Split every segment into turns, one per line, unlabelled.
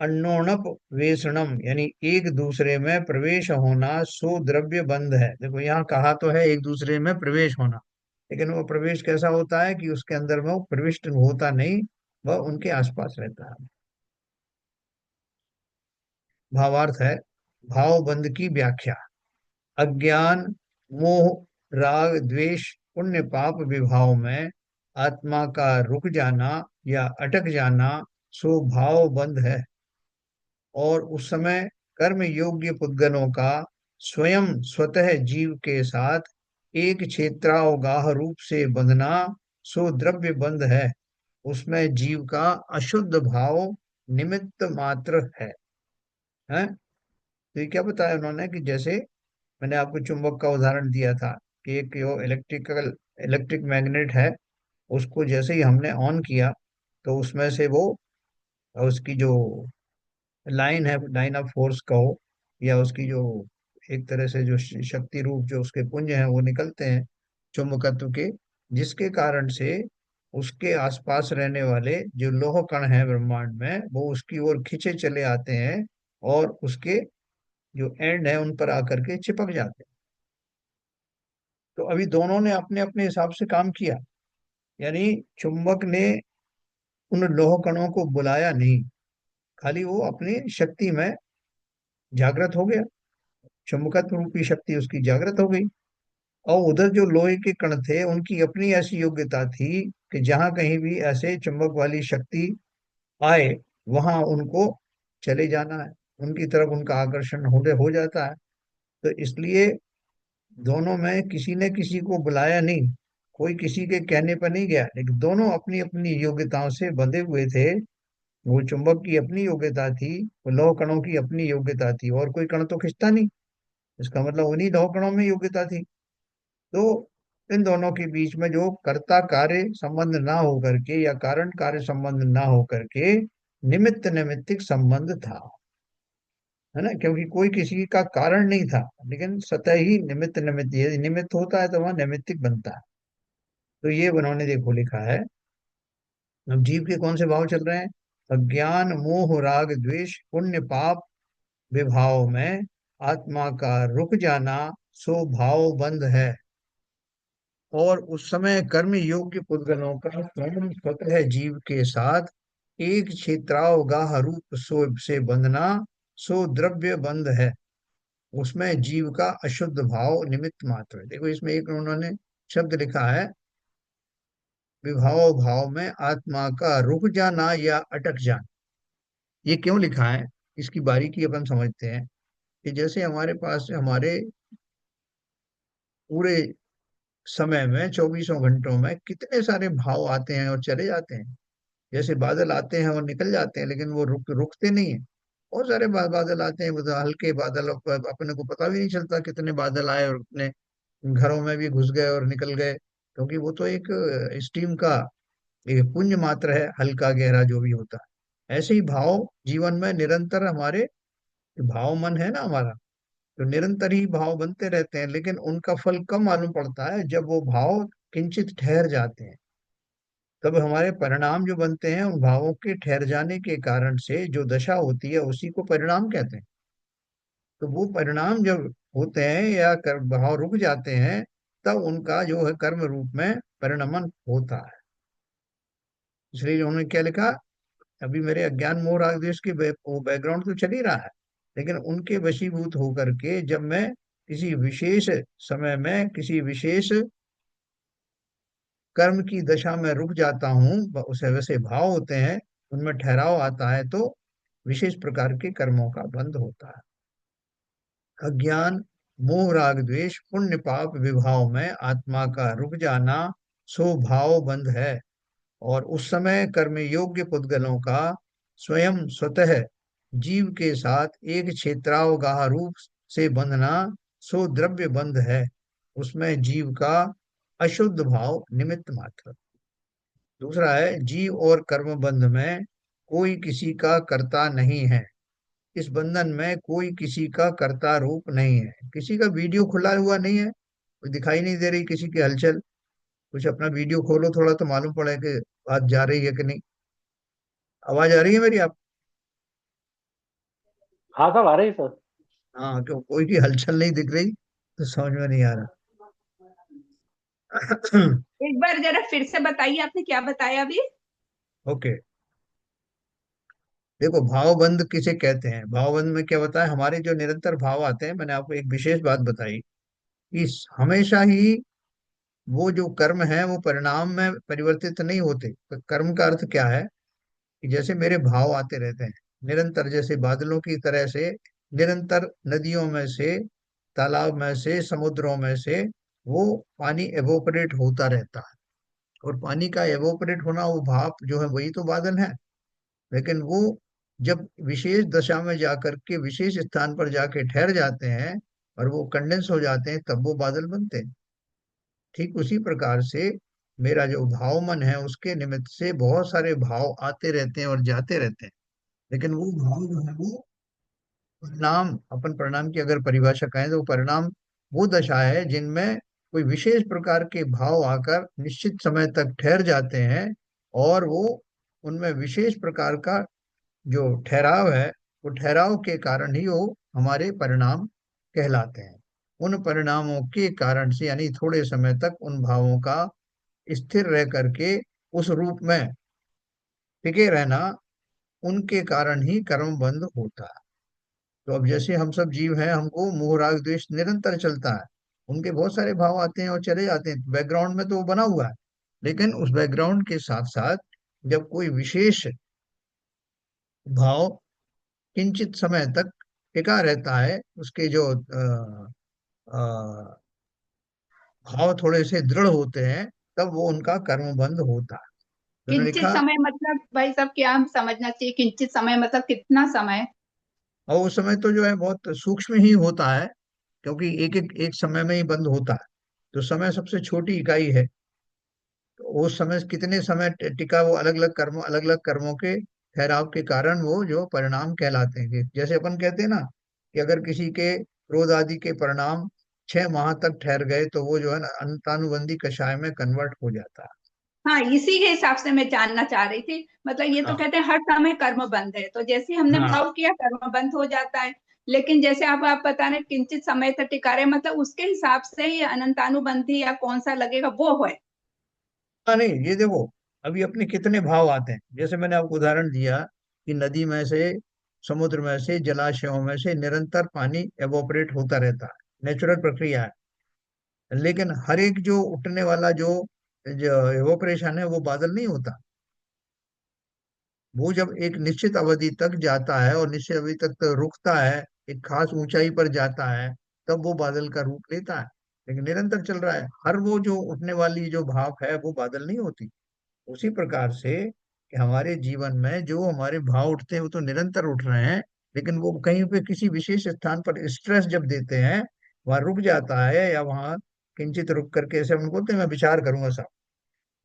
अन्नोणप वेषणम यानी एक दूसरे में प्रवेश होना, सो द्रव्य बंध है। देखो यहाँ कहा तो है एक दूसरे में प्रवेश होना, लेकिन वो प्रवेश कैसा होता है कि उसके अंदर में वो प्रविष्ट होता नहीं, वह उनके आसपास रहता है। भावार्थ है, भाव बंध की व्याख्या। अज्ञान, मोह, राग, द्वेष, पुण्य पाप विभाव में आत्मा का रुक जाना या अटक जाना, सो भाव बंध है। और उस समय कर्म योग्य पुद्गलों का स्वयं स्वतः जीव के साथ एक क्षेत्रावगाह रूप से बंधना, सो द्रव्य बंध है। उसमें जीव का अशुद्ध भाव निमित्त मात्र है। तो ये क्या बताया उन्होंने कि जैसे मैंने आपको चुंबक का उदाहरण दिया था कि एक जो इलेक्ट्रिक मैग्नेट है, उसको जैसे ही हमने ऑन किया तो उसमें से वो उसकी जो लाइन है, लाइन ऑफ फोर्स कहो, या उसकी जो एक तरह से जो शक्ति रूप जो उसके पुंज हैं वो निकलते हैं चुंबकत्व के, जिसके कारण से उसके आसपास रहने वाले जो लौह कण हैं ब्रह्मांड में वो उसकी ओर खींचे चले आते हैं और उसके जो एंड है उन पर आकर के चिपक जाते हैं। तो अभी दोनों ने अपने अपने हिसाब से काम किया, यानी चुंबक ने उन लौह कणों को बुलाया नहीं, खाली वो अपनी शक्ति में जागृत हो गया, चुंबकत्व रूपी शक्ति उसकी जागृत हो गई। और उधर जो लोहे के कण थे उनकी अपनी ऐसी योग्यता थी कि जहां कहीं भी ऐसे चुंबक वाली शक्ति आए वहां उनको चले जाना है, उनकी तरफ उनका आकर्षण हो जाता है। तो इसलिए दोनों में किसी ने किसी को बुलाया नहीं, कोई किसी के कहने पर नहीं गया, लेकिन दोनों अपनी अपनी योग्यताओं से बंधे हुए थे। वो चुंबक की अपनी योग्यता थी, वो लौह कणों की अपनी योग्यता थी, और कोई कण तो खिंचता नहीं, इसका मतलब उन्हीं लौह कणों में योग्यता थी। तो इन दोनों के बीच में जो कर्ता कार्य संबंध ना हो करके या कारण कार्य संबंध ना हो करके निमित्त नैमित्तिक संबंध था, है ना, क्योंकि कोई किसी का कारण नहीं था, लेकिन स्वतः ही निमित्त निमित्त, यदि निमित्त होता है तो वहां नैमित्तिक बनता है। तो ये उन्होंने देखो लिखा है। अब जीव के कौन से भाव चल रहे हैं? अज्ञान, मोह, राग, द्वेष, पुण्य पाप विभाव में आत्मा का रुक जाना, सो भाव बंध है। और उस समय कर्म योग्य पुद्गलों का स्वयं स्वतः जीव के साथ एक क्षेत्रावगाह रूप सो से बंधना, सो द्रव्य बंध है। उसमें जीव का अशुद्ध भाव निमित्त मात्र है। देखो इसमें एक उन्होंने शब्द लिखा है, विभाव भाव में आत्मा का रुक जाना या अटक जाना। ये क्यों लिखा है, इसकी बारीकी अपन समझते हैं कि जैसे हमारे पास हमारे पूरे समय में 24 घंटों में कितने सारे भाव आते हैं और चले जाते हैं। जैसे बादल आते हैं और निकल जाते हैं, लेकिन वो रुकते नहीं है। बहुत सारे बादल आते हैं, वो तो हल्के बादल, अपने को पता भी नहीं चलता कितने बादल आए और अपने घरों में भी घुस गए और निकल गए, क्योंकि वो तो एक स्टीम का एक पुंज मात्र है, हल्का गहरा जो भी होता है। ऐसे ही भाव जीवन में निरंतर हमारे, भाव मन है ना हमारा, तो निरंतर ही भाव बनते रहते हैं, लेकिन उनका फल कब मालूम पड़ता है? जब वो भाव किंचित ठहर जाते हैं, तब हमारे परिणाम जो बनते हैं उन भावों के ठहर जाने के कारण से जो दशा होती है उसी को परिणाम कहते हैं। तो वो परिणाम जब होते हैं या भाव रुक जाते हैं, तब उनका जो है कर्म रूप में परिणमन होता है। इसलिए उन्होंने क्या लिखा, अभी मेरे अज्ञान मोह राग द्वेष की वो बैकग्राउंड तो चल ही रहा है, लेकिन उनके वशीभूत होकर के जब मैं किसी विशेष समय में किसी विशेष कर्म की दशा में रुक जाता हूँ, उसे वैसे भाव होते हैं, उनमें ठहराव आता है, तो विशेष प्रकार के कर्मों का बंध होता है। अज्ञान, मोह, राग, द्वेष, पुण्य पाप विभाव में आत्मा का रुक जाना, सो भाव बंध है। और उस समय कर्म योग्य पुद्गलों का स्वयं स्वतः जीव के साथ एक क्षेत्रावगाह रूप से बंधना, सो द्रव्य बंध है। उसमें जीव का अशुद्ध भाव निमित्त मात्र। दूसरा है, जीव और कर्म बंध में कोई किसी का कर्ता नहीं है। इस बंधन में कोई किसी का कर्ता रूप नहीं है, किसी का वीडियो खुला हुआ नहीं है, कुछ दिखाई नहीं दे रही किसी की हलचल। कुछ अपना वीडियो खोलो थोड़ा तो मालूम पड़े कि बात जा रही है कि नहीं। आवाज आ रही है मेरी? आप
हाँ सब आ रही है सर।
हाँ, क्यों कोई की हलचल नहीं दिख रही तो समझ में नहीं आ रहा।
एक बार जरा फिर से बताइए, आपने क्या बताया अभी?
ओके, देखो भावबंध किसे कहते हैं। भावबंध में क्या बताया, हमारे जो निरंतर भाव आते हैं, मैंने आपको एक विशेष बात बताई कि हमेशा ही वो जो कर्म है वो परिणाम में परिवर्तित नहीं होते। तो कर्म का अर्थ क्या है कि जैसे मेरे भाव आते रहते हैं निरंतर, जैसे बादलों की तरह से निरंतर नदियों में से, तालाब में से, समुद्रों में से वो पानी एवोपरेट होता रहता है। और पानी का एवोपरेट होना, वो भाप जो है वही तो बादल है। लेकिन वो जब विशेष दशा में जाकर के विशेष स्थान पर जाके ठहर जाते हैं और वो कंडेंस हो जाते हैं, तब वो बादल बनते हैं। ठीक उसी प्रकार से मेरा जो भाव मन है उसके निमित्त से बहुत सारे भाव आते रहते हैं और जाते रहते हैं। लेकिन वो भाव जो है वो परिणाम, अपन परिणाम की अगर परिभाषा कहें तो परिणाम वो दशा है जिनमें कोई विशेष प्रकार के भाव आकर निश्चित समय तक ठहर जाते हैं, और वो उनमें विशेष प्रकार का जो ठहराव है, वो ठहराव के कारण ही वो हमारे परिणाम कहलाते हैं। उन परिणामों के कारण से, यानी थोड़े समय तक उन भावों का स्थिर रह करके उस रूप में टिके रहना, उनके कारण ही कर्म बंध होता है। तो अब जैसे हम सब जीव हैं, हमको मोह राग द्वेष निरंतर चलता है। उनके बहुत सारे भाव आते हैं और चले जाते हैं, बैकग्राउंड में तो वो बना हुआ है। लेकिन उस बैकग्राउंड के साथ साथ जब कोई विशेष भाव किंचित समय तक टिका रहता है, उसके जो अ, भाव थोड़े से दृढ़ होते हैं, तब वो उनका कर्म बंध होता है। तो उन्होंने
किंचित
लिखा,
समय मतलब भाई साहब क्या हम समझना चाहिए? किंचित समय मतलब कितना समय?
और उस समय तो जो है बहुत सूक्ष्म ही होता है, क्योंकि एक समय में ही बंद होता है। तो समय सबसे छोटी इकाई है। तो उस समय कितने समय टिका, वो अलग अलग कर्मों के ठहराव के कारण वो जो परिणाम कहलाते हैं। कि जैसे अपन कहते हैं ना कि अगर किसी के क्रोध आदि के परिणाम 6 माह तक ठहर गए तो वो जो है ना अंतानुबंधी कषाय में कन्वर्ट हो जाता है।
हाँ, इसी के हिसाब से मैं जानना चाह रही थी। मतलब ये तो
हाँ
कहते हैं हर समय कर्म बंद है, तो जैसे हमने
हाँ
भाव किया कर्म बंद हो जाता है। लेकिन जैसे आप बता रहे हैं, किंचित समय तक टिका रहे, मतलब उसके हिसाब से ही अनंतानुबंधी या कौन सा लगेगा वो है?
हाँ, नहीं ये देखो, अभी अपने कितने भाव आते हैं, जैसे मैंने आपको उदाहरण दिया कि नदी में से, समुद्र में से, जलाशयों में से निरंतर पानी एवोपरेट होता रहता है, नेचुरल प्रक्रिया है। लेकिन हर एक जो उठने वाला जो जो एवोपरेशन है वो बादल नहीं होता। वो जब एक निश्चित अवधि तक जाता है और निश्चित अवधि तक तो रुकता है, एक खास ऊंचाई पर जाता है, तब वो बादल का रूप लेता है। लेकिन निरंतर चल रहा है, हर वो जो उठने वाली जो भाप है वो बादल नहीं होती। उसी प्रकार से कि हमारे जीवन में जो हमारे भाव उठते हैं वो तो निरंतर उठ रहे हैं, लेकिन वो कहीं पे किसी विशेष स्थान पर स्ट्रेस जब देते हैं, वहां रुक जाता है, या वहां किंचित रुक करके, ऐसे हम बोलते हैं मैं विचार करूंगा साहब।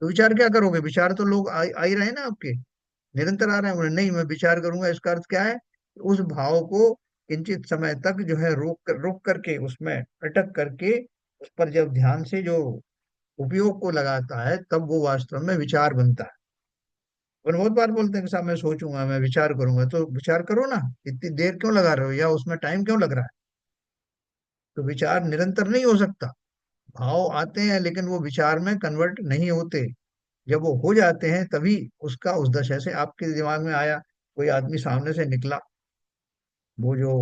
तो विचार क्या करोगे? विचार तो लोग आ ही रहे हैं ना आपके, निरंतर आ रहे हैं। बोले नहीं, मैं विचार करूंगा, इसका अर्थ क्या है? उस भाव को किंचित समय तक जो है रोक करके, उसमें अटक करके, उस पर जब ध्यान से जो उपयोग को लगाता है, तब वो वास्तव में विचार बनता है। और बहुत बार बोलते हैं कि साहब मैं सोचूंगा, मैं विचार करूंगा, तो विचार करो ना, इतनी देर क्यों लगा रहे हो, या उसमें टाइम क्यों लग रहा है? तो विचार निरंतर नहीं हो सकता। भाव आते हैं लेकिन वो विचार में कन्वर्ट नहीं होते। जब वो हो जाते हैं तभी उसका उस दशा से, आपके दिमाग में आया कोई आदमी सामने से निकला, वो जो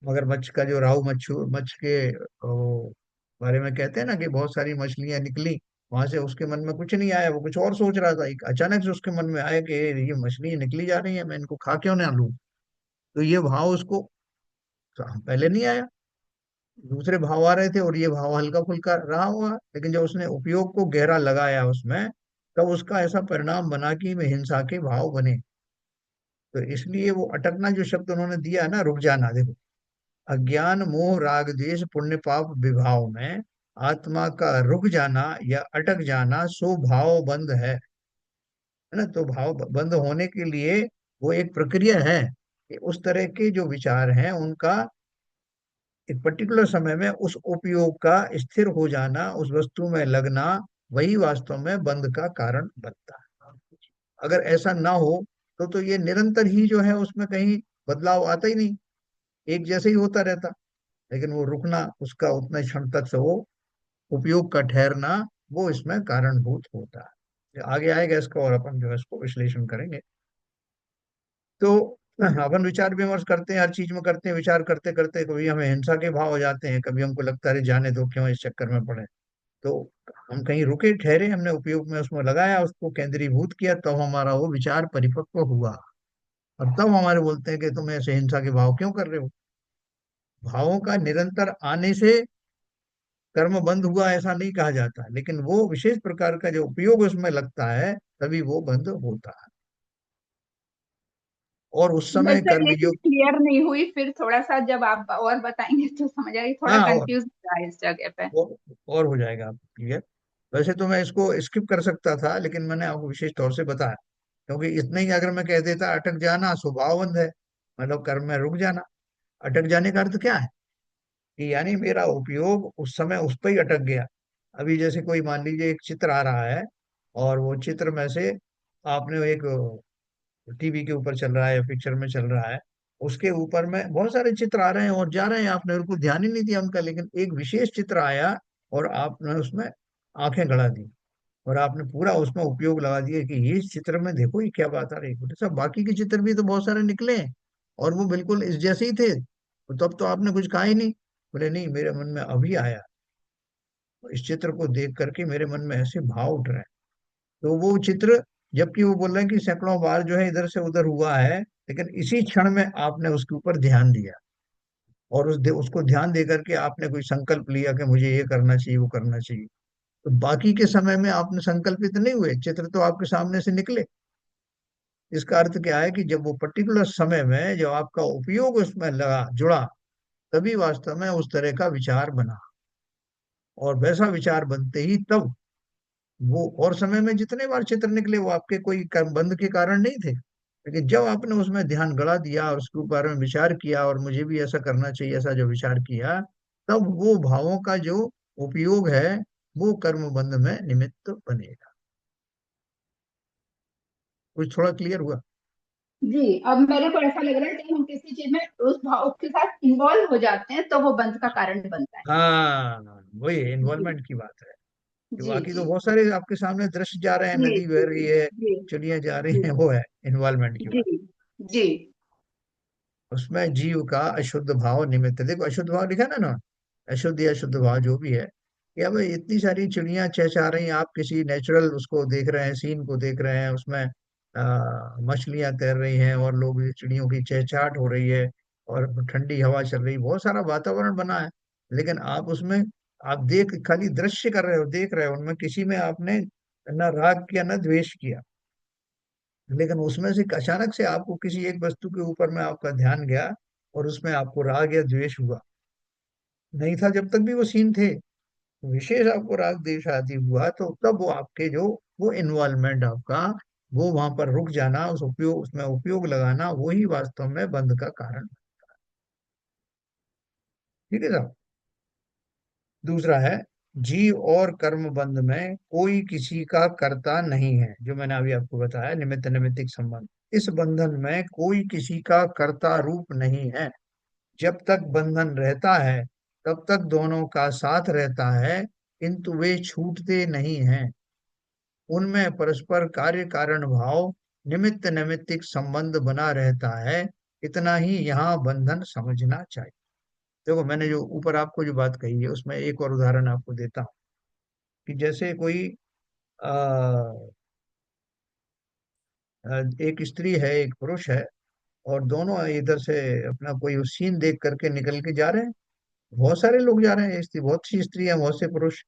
मगरमच्छ का जो राहु मच्छु मच्छ के वो बारे में कहते हैं ना कि बहुत सारी मछलियां निकली, वहां से उसके मन में कुछ नहीं आया, वो कुछ और सोच रहा था। एक अचानक से उसके मन में आया कि ये मछली निकली जा रही है, मैं इनको खा क्यों ना लूं। तो ये भाव उसको पहले नहीं आया, दूसरे भाव आ रहे थे और ये भाव हल्का फुल्का रहा हुआ। लेकिन जब उसने उपयोग को गहरा लगाया उसमें, तब उसका ऐसा परिणाम बना कि में हिंसा के भाव बने। तो इसलिए वो अटकना जो शब्द उन्होंने दिया है ना, रुक जाना, देखो, अज्ञान मोह राग द्वेष पुण्य पाप विभाव में आत्मा का रुक जाना या अटक जाना सो भाव बंद है ना। तो भाव बंद होने के लिए वो एक प्रक्रिया है कि उस तरह के जो विचार हैं उनका एक पर्टिकुलर समय में उस उपयोग का स्थिर हो जाना, उस वस्तु में लगना, वही वास्तव में बंध का कारण बनता है। अगर ऐसा ना हो तो ये निरंतर ही जो है उसमें कहीं बदलाव आता ही नहीं, एक जैसे ही होता रहता। लेकिन वो रुकना, उसका उतने क्षण तक से वो उपयोग का ठहरना, वो इसमें कारणभूत होता है। आगे आएगा इसका और अपन जो है इसको विश्लेषण करेंगे। तो अपन विचार विमर्श करते हैं, हर चीज में करते हैं, विचार करते करते कभी हमें हिंसा के भाव हो जाते हैं, कभी हमको लगता है जाने दो, क्यों इस चक्कर में पड़े। तो हम कहीं रुके ठहरे, हमने उपयोग में उसमें लगाया, उसको केंद्रीभूत किया, तब हमारा वो विचार परिपक्व हुआ। और तब हमारे बोलते हैं कि तुम ऐसे हिंसा के भाव क्यों कर रहे हो। भावों का निरंतर आने से कर्म बंद हुआ ऐसा नहीं कहा जाता, लेकिन वो विशेष प्रकार का जो उपयोग उसमें लगता है तभी वो बंद होता है। और उस समय
वैसे ये चीज
कर्मयोग।
क्लियर नहीं हुई, फिर थोड़ा सा जब आप और बताएंगे तो समझ आएगी, थोड़ा
हाँ,
कंफ्यूज रहा इस जगह पे।
और हो जाएगा आप क्लियर। वैसे तो मैं इसको स्किप कर सकता था, लेकिन मैंने आपको विशेष तौर से बताया, क्योंकि इतना ही अगर मैं कह देता अटक जाना स्वभावबंध है, मतलब कर्म में रुक जाना। अटक जाने का अर्थ क्या है कि यानी मेरा उपयोग उस समय उस पर ही अटक गया। अभी जैसे कोई मान लीजिए एक चित्र आ रहा है, और वो चित्र में से आपने एक टीवी के ऊपर चल रहा है या पिक्चर में चल रहा है, उसके ऊपर में बहुत सारे चित्र आ रहे हैं और जा रहे हैं, आपने उनको ध्यान ही नहीं दिया उनका, लेकिन एक विशेष चित्र आया और आपने उसमें आंखें गड़ा दी, और आपने पूरा उसमें उपयोग लगा दिया कि ये चित्र में देखो ये क्या बात आ रही है। बोले साहब बाकी के चित्र भी तो बहुत सारे निकले हैं और वो बिल्कुल इस जैसे ही थे, तो तब तो आपने कुछ कहा ही नहीं। बोले नहीं, मेरे मन में अभी आया, इस चित्र को देख करके मेरे मन में ऐसे भाव उठ रहे हैं। तो वो चित्र, जबकि वो बोल रहे हैं कि सैकड़ों बार जो है इधर से उधर हुआ है, लेकिन इसी क्षण में आपने उसके ऊपर ध्यान दिया, और उसको ध्यान दे करके आपने कोई संकल्प लिया कि मुझे ये करना चाहिए वो करना चाहिए। तो बाकी के समय में आपने संकल्पित नहीं हुए, चित्र तो आपके सामने से निकले। इसका अर्थ क्या है कि जब वो पर्टिकुलर समय में जब आपका उपयोग उसमें लगा जुड़ा, तभी वास्तव में उस तरह का विचार बना। और वैसा विचार बनते ही तब वो, और समय में जितने बार चित्र निकले वो आपके कोई बंद के कारण नहीं थे, लेकिन जब आपने उसमें ध्यान गड़ा दिया और उसके ऊपर में विचार किया और मुझे भी ऐसा करना चाहिए, ऐसा जो विचार किया, तब वो भावों का जो उपयोग है वो कर्म बंध में निमित्त बनेगा। कुछ थोड़ा क्लियर हुआ।
जी, अब मेरे को ऐसा लग रहा है कि हम किसी चीज में उस भाव के साथ इन्वॉल्व हो जाते हैं तो वो बंध का कारण बनता है।
हाँ, वही
जी
इन्वॉल्वमेंट की बात है। कि
जी
बाकी तो
जी
बहुत सारे आपके सामने दृश्य जा रहे हैं,
जी
नदी बह
जी
रही
जी
है,
जी
चिड़िया जा रही
जी
हैं, वो है इन्वॉल्वमेंट की
जी
बात।
जी
उसमें जीव का अशुद्ध भाव निमित्त, देखो अशुद्ध भाव लिखा ना अशुद्ध या शुद्ध भाव जो भी है, कि अब इतनी सारी चिड़िया चहचहा रही हैं, आप किसी नेचुरल उसको देख रहे हैं, सीन को देख रहे हैं, उसमें मछलियां तैर रही हैं और लोग चिड़ियों की चहचहाट हो रही है, और ठंडी हवा चल रही, बहुत सारा वातावरण बना है, लेकिन आप उसमें आप देख खाली दृश्य कर रहे हो, देख रहे हो, उनमें किसी में आपने न राग किया न द्वेष किया। लेकिन उसमें से अचानक से आपको किसी एक वस्तु के ऊपर में आपका ध्यान गया और उसमें आपको राग या द्वेष हुआ, नहीं था जब तक भी वो सीन थे, विशेष आपको राग द्वेष आदि हुआ, तो तब वो आपके जो वो इन्वॉल्वमेंट आपका, वो वहां पर रुक जाना, उस उपयोग उसमें उपयोग लगाना, वही वास्तव में बंध का कारण। ठीक है साहब। दूसरा है, जीव और कर्म बंध में कोई किसी का कर्ता नहीं है, जो मैंने अभी आपको बताया निमित्त निमित्तिक संबंध। इस बंधन में कोई किसी का कर्ता रूप नहीं है। जब तक बंधन रहता है तब तक दोनों का साथ रहता है, किंतु वे छूटते नहीं हैं। उनमें परस्पर कार्य कारण भाव, निमित्त नैमित्तिक संबंध बना रहता है। इतना ही यहाँ बंधन समझना चाहिए। देखो मैंने जो ऊपर आपको जो बात कही है उसमें एक और उदाहरण आपको देता हूँ, कि जैसे कोई आ, एक स्त्री है एक पुरुष है, और दोनों इधर से अपना कोई सीन देख करके निकल के जा रहे हैं। बहुत सारे लोग जा रहे हैं, स्त्री बहुत सी स्त्रियां, बहुत से पुरुष,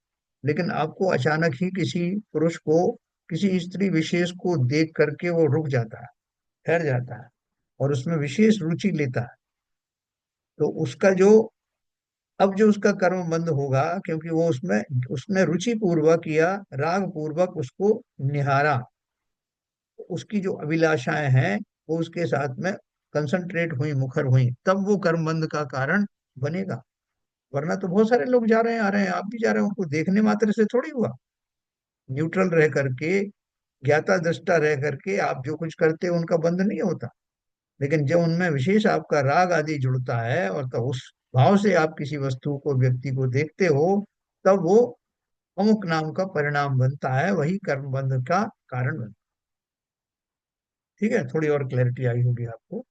लेकिन आपको अचानक ही किसी पुरुष को किसी स्त्री विशेष को देख करके वो रुक जाता है, ठहर जाता है, और उसमें विशेष रुचि लेता है। तो उसका जो अब जो उसका कर्म बंद होगा, क्योंकि वो उसमें उसने रुचि पूर्वक या राग पूर्वक उसको निहारा, उसकी जो अभिलाषाएं हैं वो उसके साथ में कंसंट्रेट हुई, मुखर हुई, तब वो कर्म बंद का कारण बनेगा। वरना तो बहुत सारे लोग जा रहे हैं आ रहे हैं, आप भी जा रहे हैं, उनको देखने मात्र से थोड़ी हुआ। न्यूट्रल रह करके, ज्ञाता दृष्टा रह करके आप जो कुछ करते हो उनका बंध नहीं होता। लेकिन जब उनमें विशेष आपका राग आदि जुड़ता है और तब उस भाव से आप किसी वस्तु को व्यक्ति को देखते हो, तब वो अमुक नाम का परिणाम बनता है, वही कर्म बंध का कारण बनता है। ठीक है, थोड़ी और क्लैरिटी आई होगी आपको।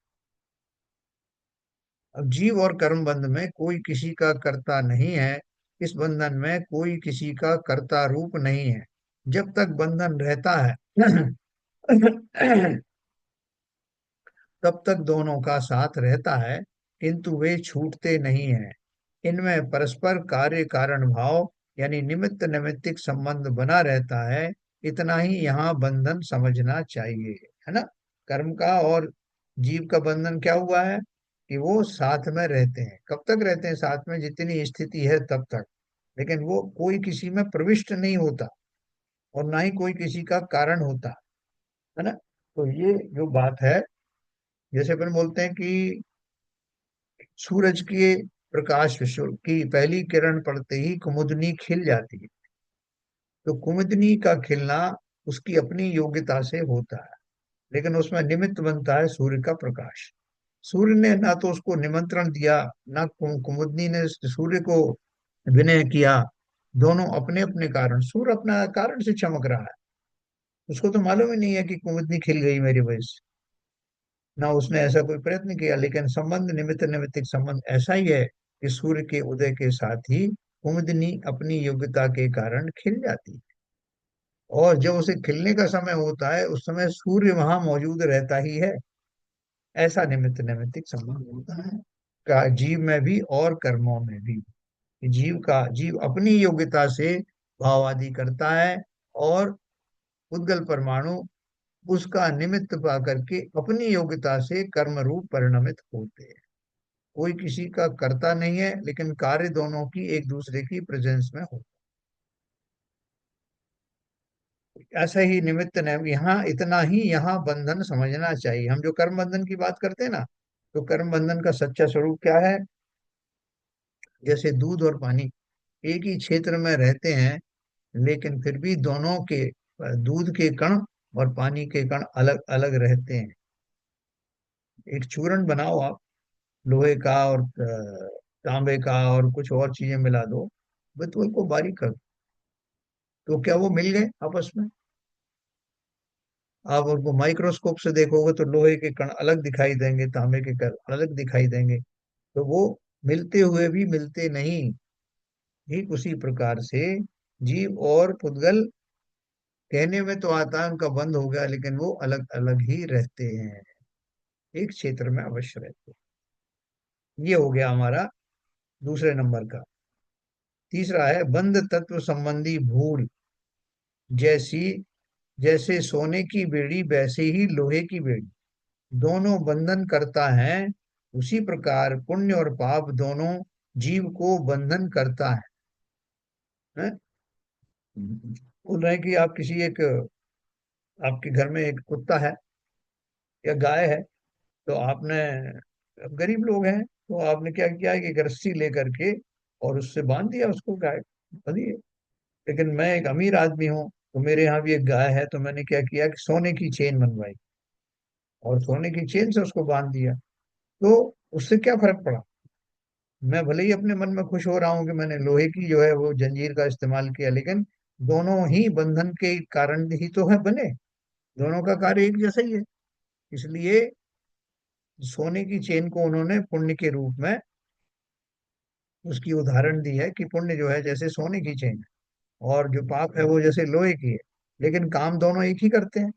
अब जीव और कर्म बंध में कोई किसी का कर्ता नहीं है। इस बंधन में कोई किसी का कर्ता रूप नहीं है। जब तक बंधन रहता है तब तक दोनों का साथ रहता है, किंतु वे छूटते नहीं हैं। इनमें परस्पर कार्य कारण भाव यानी निमित्त नैमित्तिक संबंध बना रहता है। इतना ही यहाँ बंधन समझना चाहिए, है ना। कर्म का और जीव का बंधन क्या हुआ है कि वो साथ में रहते हैं। कब तक रहते हैं साथ में? जितनी स्थिति है तब तक। लेकिन वो कोई किसी में प्रविष्ट नहीं होता और ना ही कोई किसी का कारण होता, है ना। तो ये जो बात है, जैसे अपन बोलते हैं कि सूरज के प्रकाश विश्व की पहली किरण पड़ते ही कुमुदनी खिल जाती है। तो कुमुदनी का खिलना उसकी अपनी योग्यता से होता है, लेकिन उसमें निमित्त बनता है सूर्य का प्रकाश। सूर्य ने ना तो उसको निमंत्रण दिया, ना कुमुदनी ने सूर्य को विनय किया। दोनों अपने अपने कारण, सूर्य अपना कारण से चमक रहा है। उसको तो मालूम ही नहीं है कि कुमुदनी खिल गई मेरी वजह से, ना उसने ऐसा कोई प्रयत्न किया। लेकिन संबंध निमित्त नैमित्तिक संबंध ऐसा ही है कि सूर्य के उदय के साथ ही कुमुदनी अपनी योग्यता के कारण खिल जाती है। और जब उसे खिलने का समय होता है, उस समय सूर्य वहां मौजूद रहता ही है। ऐसा निमित्त नैमित्तिक संबंध होता है का जीव में भी और कर्मों में भी। जीव अपनी योग्यता से भाव आदि करता है, और उद्गल परमाणु उसका निमित्त पा करके अपनी योग्यता से कर्म रूप परिणमित होते हैं। कोई किसी का कर्ता नहीं है, लेकिन कार्य दोनों की एक दूसरे की प्रेजेंस में हो। ऐसा ही निमित्त ने यहाँ, इतना ही यहाँ बंधन समझना चाहिए। हम जो कर्म बंधन की बात करते हैं ना, तो कर्म बंधन का सच्चा स्वरूप क्या है? जैसे दूध और पानी एक ही क्षेत्र में रहते हैं, लेकिन फिर भी दोनों के दूध के कण और पानी के कण अलग अलग रहते हैं। एक चूर्ण बनाओ आप, लोहे का और तांबे का और कुछ और चीजें मिला दो, बिल्कुल को बारीक कर दो, तो क्या वो मिल गए आपस में? आप उनको माइक्रोस्कोप से देखोगे तो लोहे के कण अलग दिखाई देंगे, तांबे के कण अलग दिखाई देंगे। तो वो मिलते हुए भी मिलते नहीं। ठीक उसी प्रकार से जीव और पुद्गल कहने में तो आता है उनका बंद हो गया, लेकिन वो अलग अलग ही रहते हैं, एक क्षेत्र में अवश्य रहते हैं। ये हो गया हमारा दूसरे नंबर का। तीसरा है बंध तत्व संबंधी भूल। जैसी जैसे सोने की बेड़ी वैसे ही लोहे की बेड़ी, दोनों बंधन करता है। उसी प्रकार पुण्य और पाप दोनों जीव को बंधन करता है? बोल रहे हैं कि आप किसी एक, आपके घर में एक कुत्ता है या गाय है, तो आपने, अब गरीब लोग हैं तो आपने क्या किया कि एक रस्सी लेकर के और उससे बांध दिया उसको, गाय बंधी है। लेकिन मैं एक अमीर आदमी हूँ, तो मेरे यहाँ भी एक गाय है, तो मैंने क्या किया कि सोने की चेन बनवाई और सोने की चेन से उसको बांध दिया। तो उससे क्या फर्क पड़ा? मैं भले ही अपने मन में खुश हो रहा हूँ कि मैंने लोहे की जो है वो जंजीर का इस्तेमाल किया, लेकिन दोनों ही बंधन के कारण ही तो है बने। दोनों का कार्य एक जैसा ही है। इसलिए सोने की चेन को उन्होंने पुण्य के रूप में उसकी उदाहरण दी है कि पुण्य जो है जैसे सोने की चेन है, और जो पाप है वो जैसे लोहे की है। लेकिन काम दोनों एक ही करते हैं,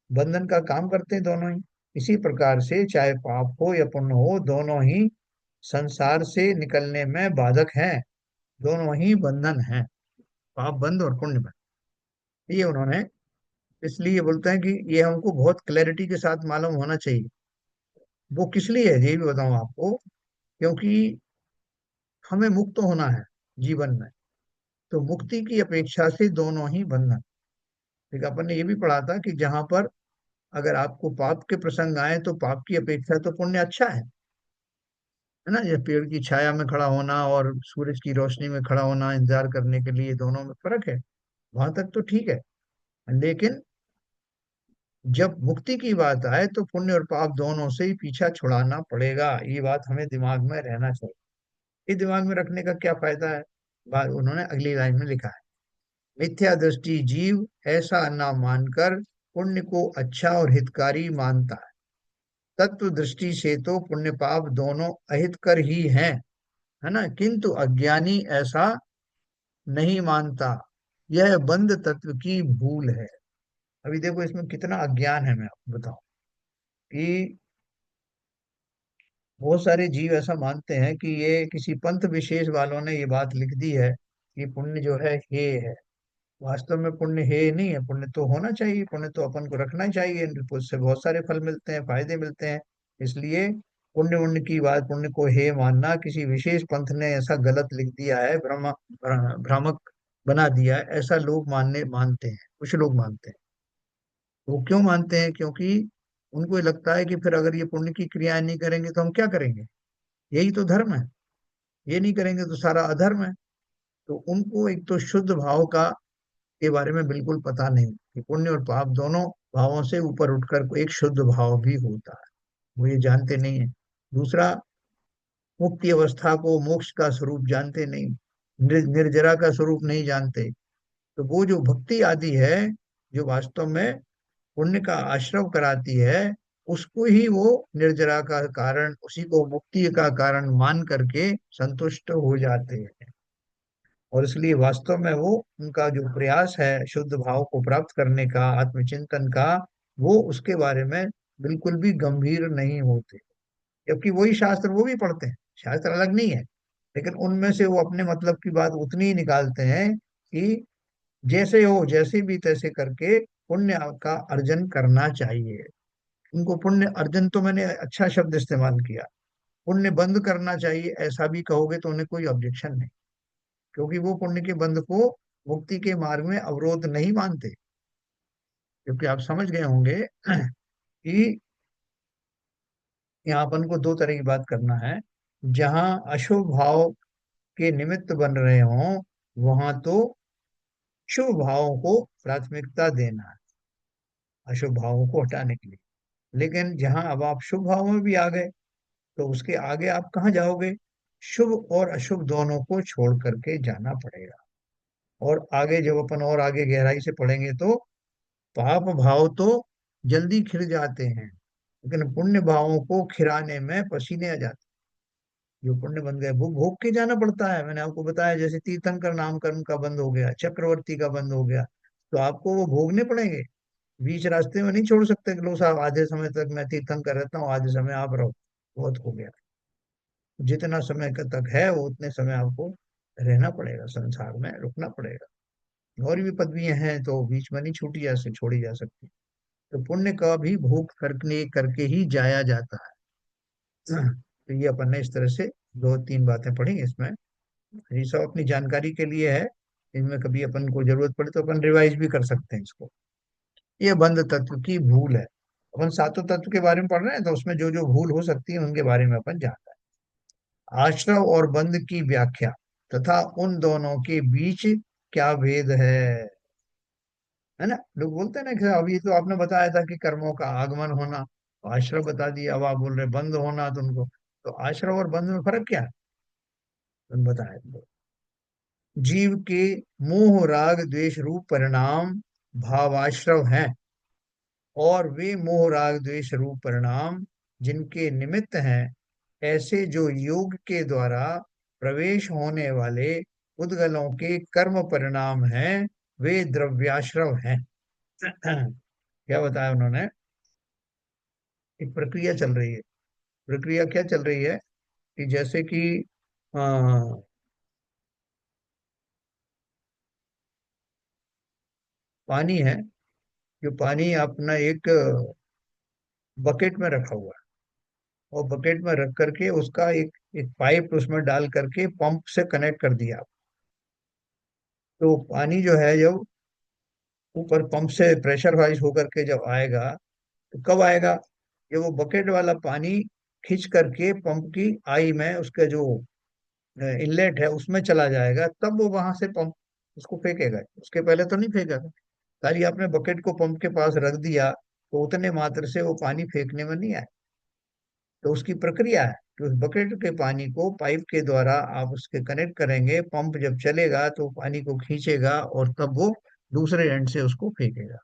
बंधन का काम करते हैं दोनों ही। इसी प्रकार से चाहे पाप हो या पुण्य हो, दोनों ही संसार से निकलने में बाधक हैं। दोनों ही बंधन हैं, पाप बंध और पुण्य बंध। ये उन्होंने, इसलिए बोलते हैं कि ये हमको बहुत क्लैरिटी के साथ मालूम होना चाहिए। वो किस लिए है ये भी बताऊं आपको। क्योंकि हमें मुक्त होना है जीवन में, तो मुक्ति की अपेक्षा से दोनों ही बंधन। ठीक है, अपन ने ये भी पढ़ा था कि जहां पर अगर आपको पाप के प्रसंग आए तो पाप की अपेक्षा तो पुण्य अच्छा है ना। ये पेड़ की छाया में खड़ा होना और सूरज की रोशनी में खड़ा होना इंतजार करने के लिए, दोनों में फर्क है। वहां तक तो ठीक है। लेकिन जब मुक्ति की बात आए तो पुण्य और पाप दोनों से ही पीछा छुड़ाना पड़ेगा। ये बात हमें दिमाग में रहना चाहिए। ये दिमाग में रखने का क्या फायदा है? बात उन्होंने अगली लाइन में लिखा है, मिथ्या दृष्टि जीव ऐसा न मानकर पुण्य को अच्छा और हितकारी मानता है। तत्व दृष्टि से तो पुण्य पाप दोनों अहितकर ही हैं, है ना, किंतु अज्ञानी ऐसा नहीं मानता। यह बंध तत्व की भूल है। अभी देखो इसमें कितना अज्ञान है, मैं आपको बताऊं कि बहुत सारे जीव ऐसा मानते हैं कि ये किसी पंथ विशेष वालों ने ये बात लिख दी है कि पुण्य जो है हे है। वास्तव में पुण्य हे नहीं है। पुण्य तो होना चाहिए, पुण्य तो अपन को रखना ही चाहिए, उससे बहुत सारे फल मिलते हैं, फायदे मिलते हैं। इसलिए पुण्य उण्य की बात, पुण्य को हे मानना किसी विशेष पंथ ने ऐसा गलत लिख दिया है, भ्रामक बना दिया है, ऐसा लोग मानते हैं, कुछ लोग मानते हैं। वो क्यों मानते हैं? क्योंकि उनको ये लगता है कि फिर अगर ये पुण्य की क्रियाएं नहीं करेंगे तो हम क्या करेंगे? यही तो धर्म है। ये नहीं करेंगे तो सारा अधर्म है। तो उनको एक तो शुद्ध भाव का के बारे में बिल्कुल पता नहीं कि पुण्य और पाप दोनों भावों से ऊपर उठकर कोई एक शुद्ध भाव भी होता है। वो ये जानते नहीं है। दूसरा, मुक्ति अवस्था को मोक्ष का स्वरूप जानते नहीं, निर्जरा का स्वरूप नहीं जानते। तो वो जो भक्ति आदि है, जो वास्तव में पुण्य का आश्रव कराती है, उसको ही वो निर्जरा का कारण, उसी को मुक्ति का कारण मान करके संतुष्ट हो जाते हैं। और इसलिए वास्तव में वो, उनका जो प्रयास है शुद्ध भाव को प्राप्त करने का, आत्मचिंतन का, वो उसके बारे में बिल्कुल भी गंभीर नहीं होते। जबकि वही शास्त्र वो भी पढ़ते हैं, शास्त्र अलग नहीं है, लेकिन उनमें से वो अपने मतलब की बात उतनी ही निकालते हैं कि जैसे हो, जैसे भी तैसे करके पुण्य का अर्जन करना चाहिए। उनको पुण्य अर्जन तो मैंने अच्छा शब्द इस्तेमाल किया, पुण्य बंद करना चाहिए ऐसा भी कहोगे तो उन्हें कोई ऑब्जेक्शन नहीं, क्योंकि वो पुण्य के बंद को मुक्ति के मार्ग में अवरोध नहीं मानते। क्योंकि आप समझ गए होंगे कि यहाँ अपन को दो तरह की बात करना है। जहाँ अशुभ भाव के निमित्त बन रहे हों, वहां तो शुभ भावों को प्राथमिकता देना है, अशुभ भावों को हटाने के लिए। लेकिन जहां अब आप शुभ भाव में भी आ गए, तो उसके आगे आप कहाँ जाओगे? शुभ और अशुभ दोनों को छोड़ करके जाना पड़ेगा। और आगे जब अपन और आगे गहराई से पढ़ेंगे तो पाप भाव तो जल्दी खिल जाते हैं, लेकिन पुण्य भावों को खिराने में पसीने आ जाते हैं। जो पुण्य बन गए वो भोग के जाना पड़ता है। मैंने आपको बताया, जैसे तीर्थंकर नामकर्म का बंद हो गया, चक्रवर्ती का बंद हो गया, तो आपको वो भोगने पड़ेंगे। बीच रास्ते में नहीं छोड़ सकते कि लो साहब आधे समय तक मैं तीर्थंकर रहता हूँ, आधे समय आप रहो, बहुत हो गया। जितना समय का तक है वो उतने समय आपको रहना पड़ेगा, संसार में रुकना पड़ेगा। और भी पदवियां हैं तो बीच में नहीं छूटी जा सकती, छोड़ी जा सकती। तो पुण्य का भी भोग करने करके ही जाया जाता है। तो ये अपन ने इस तरह से दो तीन बातें पढ़ी इसमें। ये सब अपनी जानकारी के लिए है। इनमें कभी अपन को जरूरत पड़े तो अपन रिवाइज भी कर सकते हैं इसको। ये बंध तत्व की भूल है। अपन सातों तत्व के बारे में पढ़ रहे हैं, तो उसमें जो जो भूल हो सकती है उनके बारे में अपन जानते हैं। आश्रव और बंध की व्याख्या तथा उन दोनों के बीच क्या भेद है ना। लोग बोलते हैं ना कि अभी तो आपने बताया था कि कर्मों का आगमन होना, तो आश्रव बता दिया, अब आप बोल रहे बंद होना, तो उनको तो आश्रव और बंध में फर्क क्या है? तुम बताया तो। जीव के मोह राग द्वेष रूप परिणाम भावाश्रव हैं, और वे मोह राग द्वेष रूप परिणाम जिनके निमित्त हैं, ऐसे जो योग के द्वारा प्रवेश होने वाले उद्गलों के कर्म परिणाम हैं, वे द्रव्याश्रव हैं। क्या बताया उन्होंने? एक प्रक्रिया चल रही है। प्रक्रिया क्या चल रही है कि जैसे कि आ, पानी है, जो पानी अपना एक बकेट में रखा हुआ है, और बकेट में रख करके उसका एक एक पाइप उसमें डाल करके पंप से कनेक्ट कर दिया। तो पानी जो है जब ऊपर पंप से प्रेशर वाइज होकर के जब आएगा, तो कब आएगा? जब वो बकेट वाला पानी खींच करके पंप की आई में, उसका जो इनलेट है उसमें चला जाएगा, तब वो वहां से पंप उसको फेंकेगा। उसके पहले तो नहीं फेंका। खाली आपने बकेट को पंप के पास रख दिया, तो उतने मात्र से वो पानी फेंकने में नहीं आए। तो उसकी प्रक्रिया है कि उस बकेट के पानी को पाइप के द्वारा आप उसके कनेक्ट करेंगे, पंप जब चलेगा तो पानी को खींचेगा और तब वो दूसरे एंड से उसको फेंकेगा।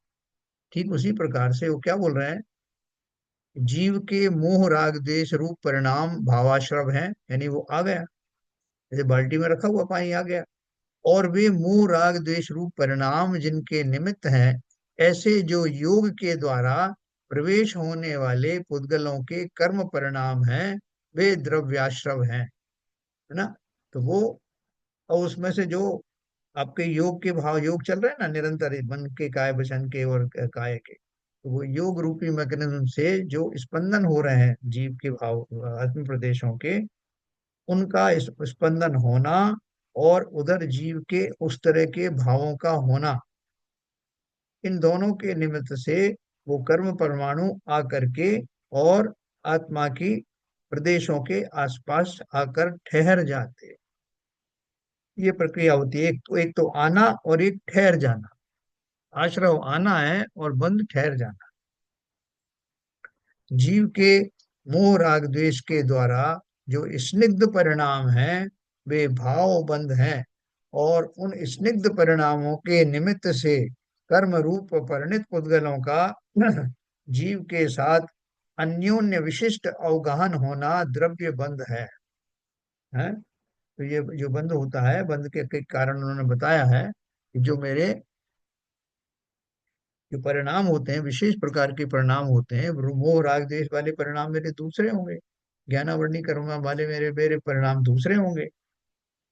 ठीक उसी प्रकार से वो क्या बोल रहे हैं, जीव के मोह राग देश रूप परिणाम भावाश्रव हैं, यानी वो आ गया, जैसे बाल्टी में रखा हुआ पानी आ गया, और वे मोह राग द्वेष रूप परिणाम जिनके निमित्त हैं, ऐसे जो योग के द्वारा प्रवेश होने वाले पुद्गलों के कर्म परिणाम हैं, वे द्रव्याश्रव हैं, है ना। तो वो, और उसमें से जो आपके योग के भाव, योग चल रहे हैं ना निरंतर मन के, काय वचन के और काय के, तो वो योग रूपी मैकेनिज्म से जो स्पंदन हो रहे हैं जीव के भाव, आत्म प्रदेशों के, उनका स्पंदन होना और उधर जीव के उस तरह के भावों का होना, इन दोनों के निमित्त से वो कर्म परमाणु आकर के और आत्मा की प्रदेशों के आसपास आकर ठहर जाते। ये प्रक्रिया होती है, एक तो आना और एक ठहर जाना। आश्रव आना है और बंध ठहर जाना। जीव के मोह राग द्वेष के द्वारा जो स्निग्ध परिणाम हैं, वे भाव बंध हैं, और उन स्निग्ध परिणामों के निमित्त से कर्म रूप परिणित पुद्गलों का जीव के साथ अन्योन्य विशिष्ट अवगाहन होना द्रव्य बंध है। तो ये जो बंध होता है, बंध के कारण उन्होंने बताया है कि जो मेरे जो परिणाम होते हैं, विशेष प्रकार के परिणाम होते हैं, मोह राग देश वाले परिणाम मेरे दूसरे होंगे, ज्ञानावरणी कर्म वाले मेरे मेरे परिणाम दूसरे होंगे,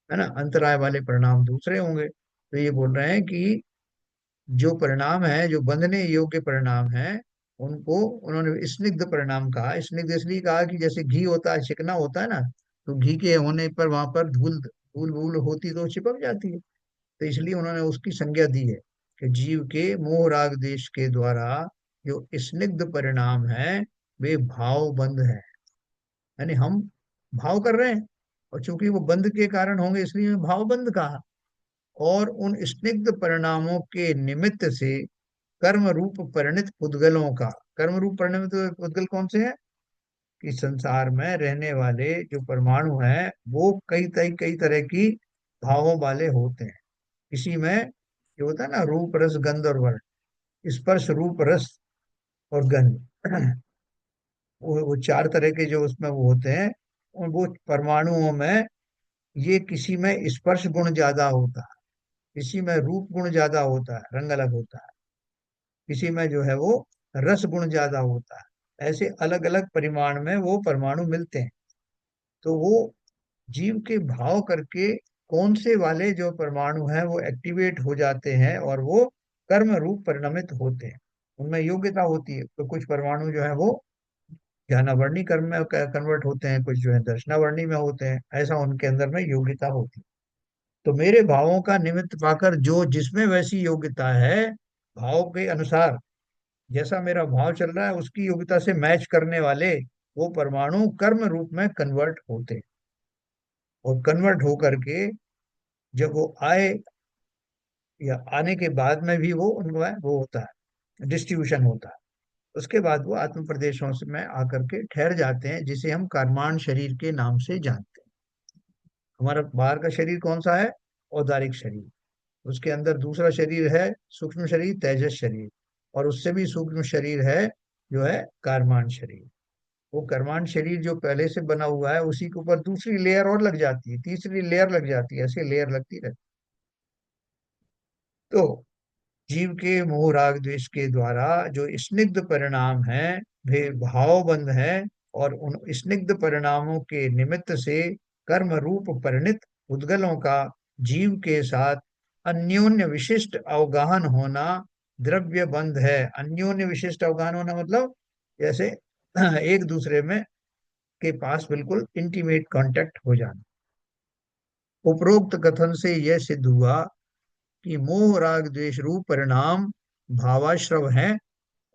है ना, अंतराय वाले परिणाम दूसरे होंगे। तो ये बोल रहे हैं कि जो परिणाम है, जो बंधने योग्य परिणाम है, उनको उन्होंने स्निग्ध परिणाम कहा। स्निग्ध इसलिए कहा कि जैसे घी होता है, चिकना होता है ना, तो घी के होने पर वहां पर धूल धूल वूल होती तो चिपक जाती है, तो इसलिए उन्होंने उसकी संज्ञा दी है कि जीव के मोह राग देश के द्वारा जो स्निग्ध परिणाम है, वे भाव बंध है, यानी हम भाव कर रहे हैं, और चूंकि वो बंध के कारण होंगे इसलिए भाव बंध कहा। और उन स्निग्ध परिणामों के निमित्त से कर्म रूप परिणित पुद्गलों का, कर्म रूप परिणित पुद्गल कौन से हैं, कि संसार में रहने वाले जो परमाणु हैं, वो कई तरह की भावों वाले होते हैं। इसी में जो होता है ना, रूप रस गंध और वर्ण, स्पर्श रूप रस और गंध, वो चार तरह के जो उसमें वो होते हैं, उन वो परमाणुओं में ये किसी में स्पर्श गुण ज्यादा होता है, किसी में रूप गुण ज्यादा होता है, रंग अलग होता है, किसी में जो है वो रस गुण ज्यादा होता है। ऐसे अलग अलग परिमाण में वो परमाणु मिलते हैं। तो वो जीव के भाव करके कौन से वाले जो परमाणु हैं वो एक्टिवेट हो जाते हैं और वो कर्म रूप परिणमित होते हैं, उनमें योग्यता होती है। तो कुछ परमाणु जो है वो ज्ञानावर्णी कर्म में कन्वर्ट होते हैं, कुछ जो है दर्शनावर्णी में होते हैं, ऐसा उनके अंदर में योग्यता होती है। तो मेरे भावों का निमित्त पाकर जो जिसमें वैसी योग्यता है, भाव के अनुसार जैसा मेरा भाव चल रहा है उसकी योग्यता से मैच करने वाले वो परमाणु कर्म रूप में कन्वर्ट होते हैं। और कन्वर्ट होकर के जब वो आए, या आने के बाद में भी वो उनका वो होता है, डिस्ट्रीब्यूशन होता है, उसके बाद वो आत्म प्रदेशों से में आकर के ठहर जाते हैं, जिसे हम कर्माण शरीर के नाम से जानते हैं। हमारा बाहर का शरीर कौन सा है, औदारिक शरीर, उसके अंदर दूसरा शरीर है सूक्ष्म शरीर, तेजस शरीर, और उससे भी सूक्ष्म शरीर है जो है कर्माण शरीर। वो कर्माण शरीर जो पहले से बना हुआ है, उसी के ऊपर दूसरी लेयर और लग जाती है, तीसरी लेयर लग जाती है, ऐसे लेयर लगती रहती। तो जीव के मोह राग द्वेष के द्वारा जो स्निग्ध परिणाम है, वे भावबंध है, और उन स्निग्ध परिणामों के निमित्त से कर्म रूप परिणित उद्गलों का जीव के साथ अन्योन्य विशिष्ट अवगाहन होना द्रव्य बंध है। अन्योन्य विशिष्ट अवगाहन होना मतलब जैसे एक दूसरे में के पास बिल्कुल इंटीमेट कांटेक्ट हो जाना। उपरोक्त कथन से यह सिद्ध हुआ कि मोह राग द्वेष रूप परिणाम भावाश्रव है,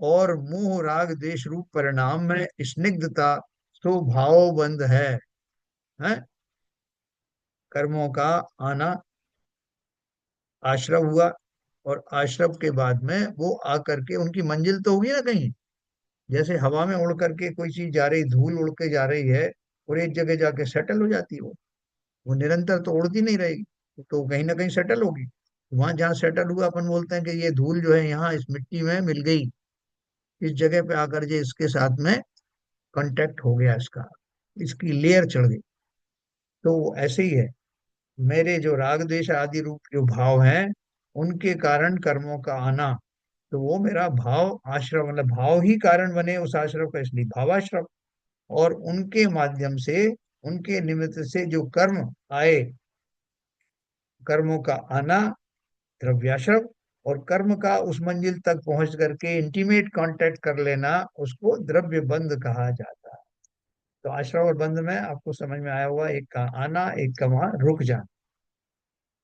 और मोह राग द्वेष रूप परिणाम में स्निग्धता स्वभाव बंध है? कर्मों का आना आश्रव हुआ, और आश्रव के बाद में वो आकर के उनकी मंजिल तो होगी ना कहीं, जैसे हवा में उड़ करके कोई चीज जा रही, धूल उड़ के जा रही है और एक जगह जाके सेटल हो जाती है, वो निरंतर तो उड़ती नहीं रहेगी, तो कहीं ना कहीं सेटल होगी। वहां जहाँ सेटल हुआ अपन बोलते हैं कि ये धूल जो है यहाँ इस मिट्टी में मिल गई, इस जगह पे आकर के इसके साथ में कांटेक्ट हो गया, इसका इसकी लेयर चढ़ गई। तो ऐसे ही है, मेरे जो राग द्वेष आदि रूप जो भाव हैं, उनके कारण कर्मों का आना, तो वो मेरा भाव आश्रम, मतलब भाव ही कारण बने उस आश्रम का, इसलिए भावाश्रम। और उनके माध्यम से, उनके निमित्त से जो कर्म आए, कर्मों का आना द्रव्याश्रम, और कर्म का उस मंजिल तक पहुंच करके इंटीमेट कांटेक्ट कर लेना, उसको द्रव्य बंध कहा जाता है। तो आश्रम और बंध में आपको समझ में आया होगा, एक का आना, एक का वहां रुक जाना।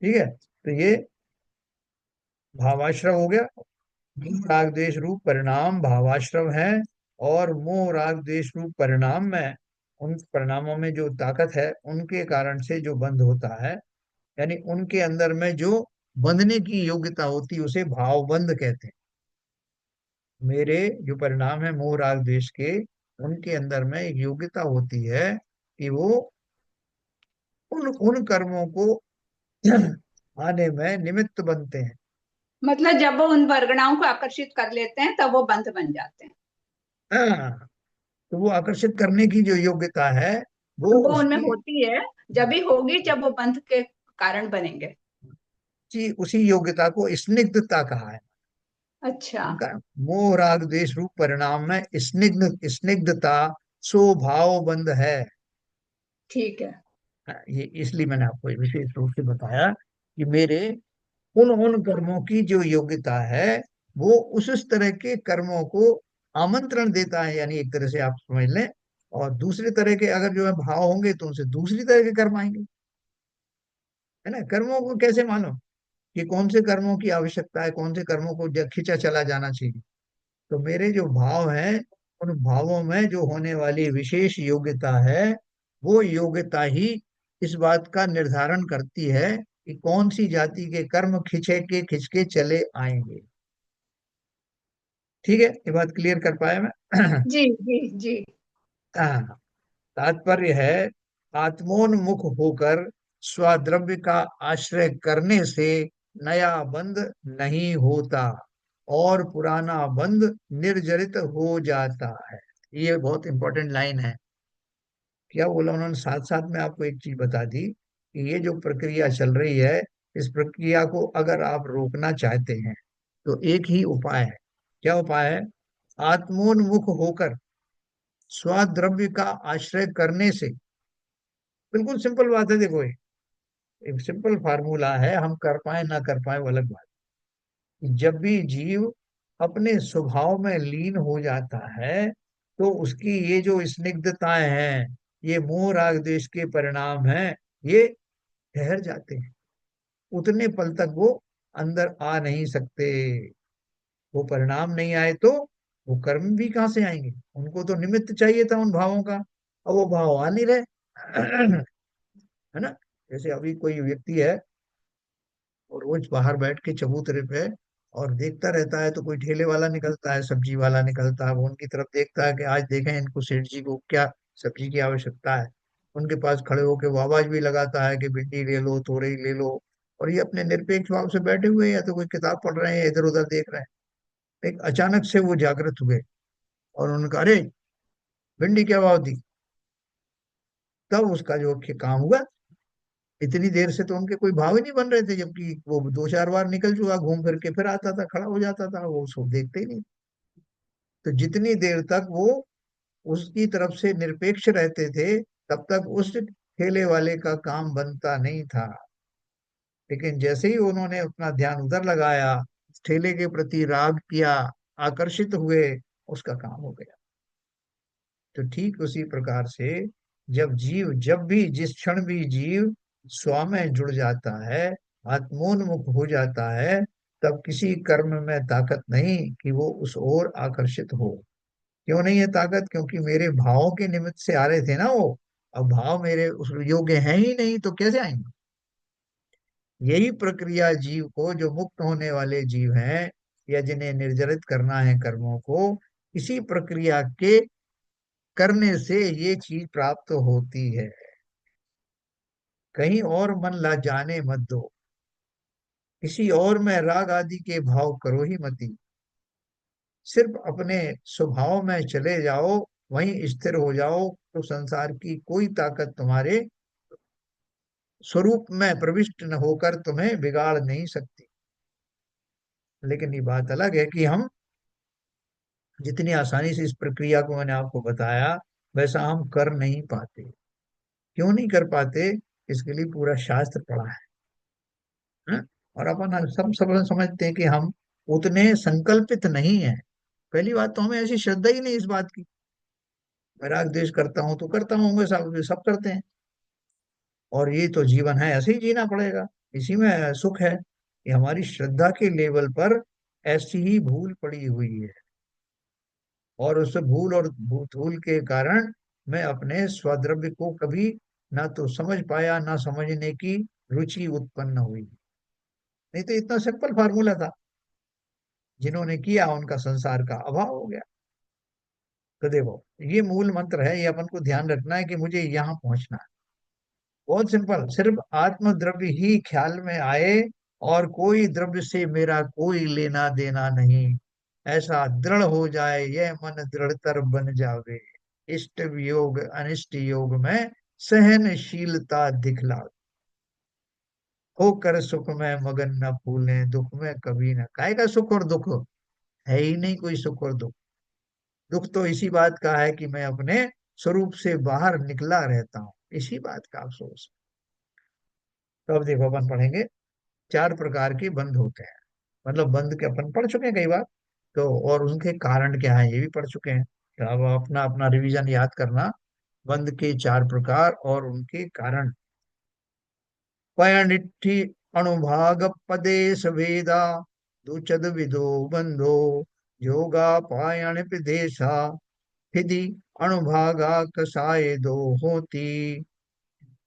ठीक है, तो ये भावाश्रम हो गया। मोह राग द्वेष रूप परिणाम भावाश्रम है, और मोह राग द्वेष रूप परिणाम में, उन परिणामों में जो ताकत है, उनके कारण से जो बंध होता है, यानी उनके अंदर में जो बंधने की योग्यता होती है, उसे भावबंध कहते हैं। मेरे जो परिणाम है मोह राग द्वेष के, उनके अंदर में एक योग्यता होती है कि वो उन उन कर्मों को आने में निमित्त बनते हैं।
मतलब जब वो उन वर्गणाओं को आकर्षित कर लेते हैं तब वो बंध बन जाते हैं।
हाँ, तो वो आकर्षित करने की जो योग्यता है, वो
वो उनमें
उसकी
होती है, जब भी होगी जब वो बंध के कारण बनेंगे।
उसी योग्यता को स्निग्धता कहा है।
अच्छा।
उनका मोह राग द्वेष रूप परिणाम में स्निग्धता स्वभाव बंध है।
ठीक है।
हाँ, ये इसलिए मैंने आपको ये विशेष रूप से बताया कि मेरे उन उन कर्मों की जो योग्यता है, वो उस तरह के कर्मों को आमंत्रण देता है, यानी एक तरह से आप समझ लें। और दूसरे तरह के अगर जो है भाव होंगे, तो उनसे दूसरी तरह के कर्म आएंगे। है ना, कर्मों को कैसे मालूम कि कौन से कर्मों की आवश्यकता है, कौन से कर्मों को खींचा चला जाना चाहिए। तो मेरे जो भाव हैं, उन भावों में जो होने वाली विशेष योग्यता है, वो योग्यता ही इस बात का निर्धारण करती है कि कौन सी जाति के कर्म खिंच के चले आएंगे। ठीक है, ये बात क्लियर कर पाया मैं?
जी जी जी।
हाँ, तात्पर्य है, आत्मोन्मुख होकर स्वद्रव्य का आश्रय करने से नया बंध नहीं होता, और पुराना बंध निर्जरित हो जाता है। ये बहुत इंपॉर्टेंट लाइन है। क्या बोला उन्होंने, साथ साथ में आपको एक चीज बता दी कि ये जो प्रक्रिया चल रही है, इस प्रक्रिया को अगर आप रोकना चाहते हैं, तो एक ही उपाय है। क्या उपाय है? आत्मोन्मुख होकर स्वद्रव्य का आश्रय करने से। बिल्कुल सिंपल बात है, देखो, ये एक सिंपल फार्मूला है, हम कर पाए ना कर पाए वो अलग बात है। जब भी जीव अपने स्वभाव में लीन हो जाता है, तो उसकी ये जो स्निग्धताएं हैं, ये मोह राग द्वेष के परिणाम हैं, ये ठहर जाते हैं। उतने पल तक वो अंदर आ नहीं सकते। वो परिणाम नहीं आए तो वो कर्म भी कहाँ से आएंगे? उनको तो निमित्त चाहिए था उन भावों का, अब वो भाव आ नहीं रहे। है ना, जैसे अभी कोई व्यक्ति है और रोज बाहर बैठ के चबूतरे पे और देखता रहता है, तो कोई ठेले वाला निकलता है, सब्जी वाला निकलता है, वो उनकी तरफ देखता है कि आज देखें इनको, सेठ जी को क्या सब्जी की आवश्यकता है। उनके पास खड़े होकर वो आवाज भी लगाता है कि भिंडी ले लो, तोरई ले लो। और ये अपने निरपेक्ष भाव से बैठे हुए हैं, या तो कोई किताब पढ़ रहे हैं, इधर उधर देख रहे हैं। एक अचानक से वो जागृत हुए और उनका, अरे भिंडी क्या भाव दी? तब उसका जो काम हुआ। इतनी देर से तो उनके कोई भाव ही नहीं बन रहे थे, जबकि वो दो चार बार निकल चुका, घूम फिर के फिर आता था, खड़ा हो जाता था, वो उसको देखते ही नहीं। तो जितनी देर तक वो उसकी तरफ से निरपेक्ष रहते थे, तब तक उस ठेले वाले का काम बनता नहीं था। लेकिन जैसे ही उन्होंने अपना ध्यान उधर लगाया, ठेले के प्रति राग किया, आकर्षित हुए, उसका काम हो गया। तो ठीक उसी प्रकार से, जब भी जिस क्षण भी जीव स्व में जुड़ जाता है, आत्मोन्मुख हो जाता है, तब किसी कर्म में ताकत नहीं कि वो उस ओर आकर्षित हो। क्यों नहीं है ताकत? क्योंकि मेरे भावों के निमित्त से आ रहे थे ना वो। अब भाव मेरे उस योग्य हैं ही नहीं, तो कैसे आएंगे? यही प्रक्रिया जीव को, जो मुक्त होने वाले जीव हैं, या जिन्हें निर्जरित करना है कर्मों को, इसी प्रक्रिया के करने से ये चीज प्राप्त होती है। कहीं और मन ला जाने मत दो, किसी और में राग आदि के भाव करो ही मती। सिर्फ अपने स्वभाव में चले जाओ, वहीं स्थिर हो जाओ, तो संसार की कोई ताकत तुम्हारे स्वरूप में प्रविष्ट न होकर तुम्हें बिगाड़ नहीं सकती। लेकिन ये बात अलग है कि हम जितनी आसानी से इस प्रक्रिया को मैंने आपको बताया, वैसा हम कर नहीं पाते। क्यों नहीं कर पाते? इसके लिए पूरा शास्त्र पढ़ा है? और अपन सब समझते हैं कि हम उतने संकल्पित नहीं है। पहली बात तो हमें ऐसी श्रद्धा ही नहीं इस बात की। मैं राग द्वेष करता हूं तो करता हूँ, सब सब करते हैं, और ये तो जीवन है, ऐसे ही जीना पड़ेगा, इसी में सुख है। ये हमारी श्रद्धा के लेवल पर ऐसी ही भूल पड़ी हुई है, और उस भूल और धूल के कारण मैं अपने स्वद्रव्य को कभी ना तो समझ पाया, ना समझने की रुचि उत्पन्न हुई। नहीं तो इतना सिंपल फार्मूला था, जिन्होंने किया उनका संसार का अभाव हो गया। तो देखो, ये मूल मंत्र है, ये अपन को ध्यान रखना है कि मुझे यहाँ पहुंचना है। बहुत सिंपल, सिर्फ आत्म द्रव्य ही ख्याल में आए, और कोई द्रव्य से मेरा कोई लेना देना नहीं, ऐसा दृढ़ हो जाए यह मन, दृढ़तर बन जावे। इष्ट योग अनिष्ट योग में सहनशीलता दिखला, होकर सुख में मगन न भूलें, दुख में कभी न। काहे का सुख और दुख? है ही नहीं कोई सुख और दुख। दुख तो इसी बात का है कि मैं अपने स्वरूप से बाहर निकला रहता हूँ, इसी बात का अफसोस। तो अब देखो, अपन पढ़ेंगे चार प्रकार के बंध होते हैं। मतलब बंध के अपन पढ़ चुके हैं कई बार, तो और उनके कारण क्या है ये भी पढ़ चुके हैं। तो अब अपना अपना रिवीजन याद करना। बंध के चार प्रकार और उनके कारण। पयनिट्ठी अणुभाग पदेश भेदा, दुचद विदो बंधो, योगा पायन प्रदेशा, फिदि अणुभागा कसाय दो होती।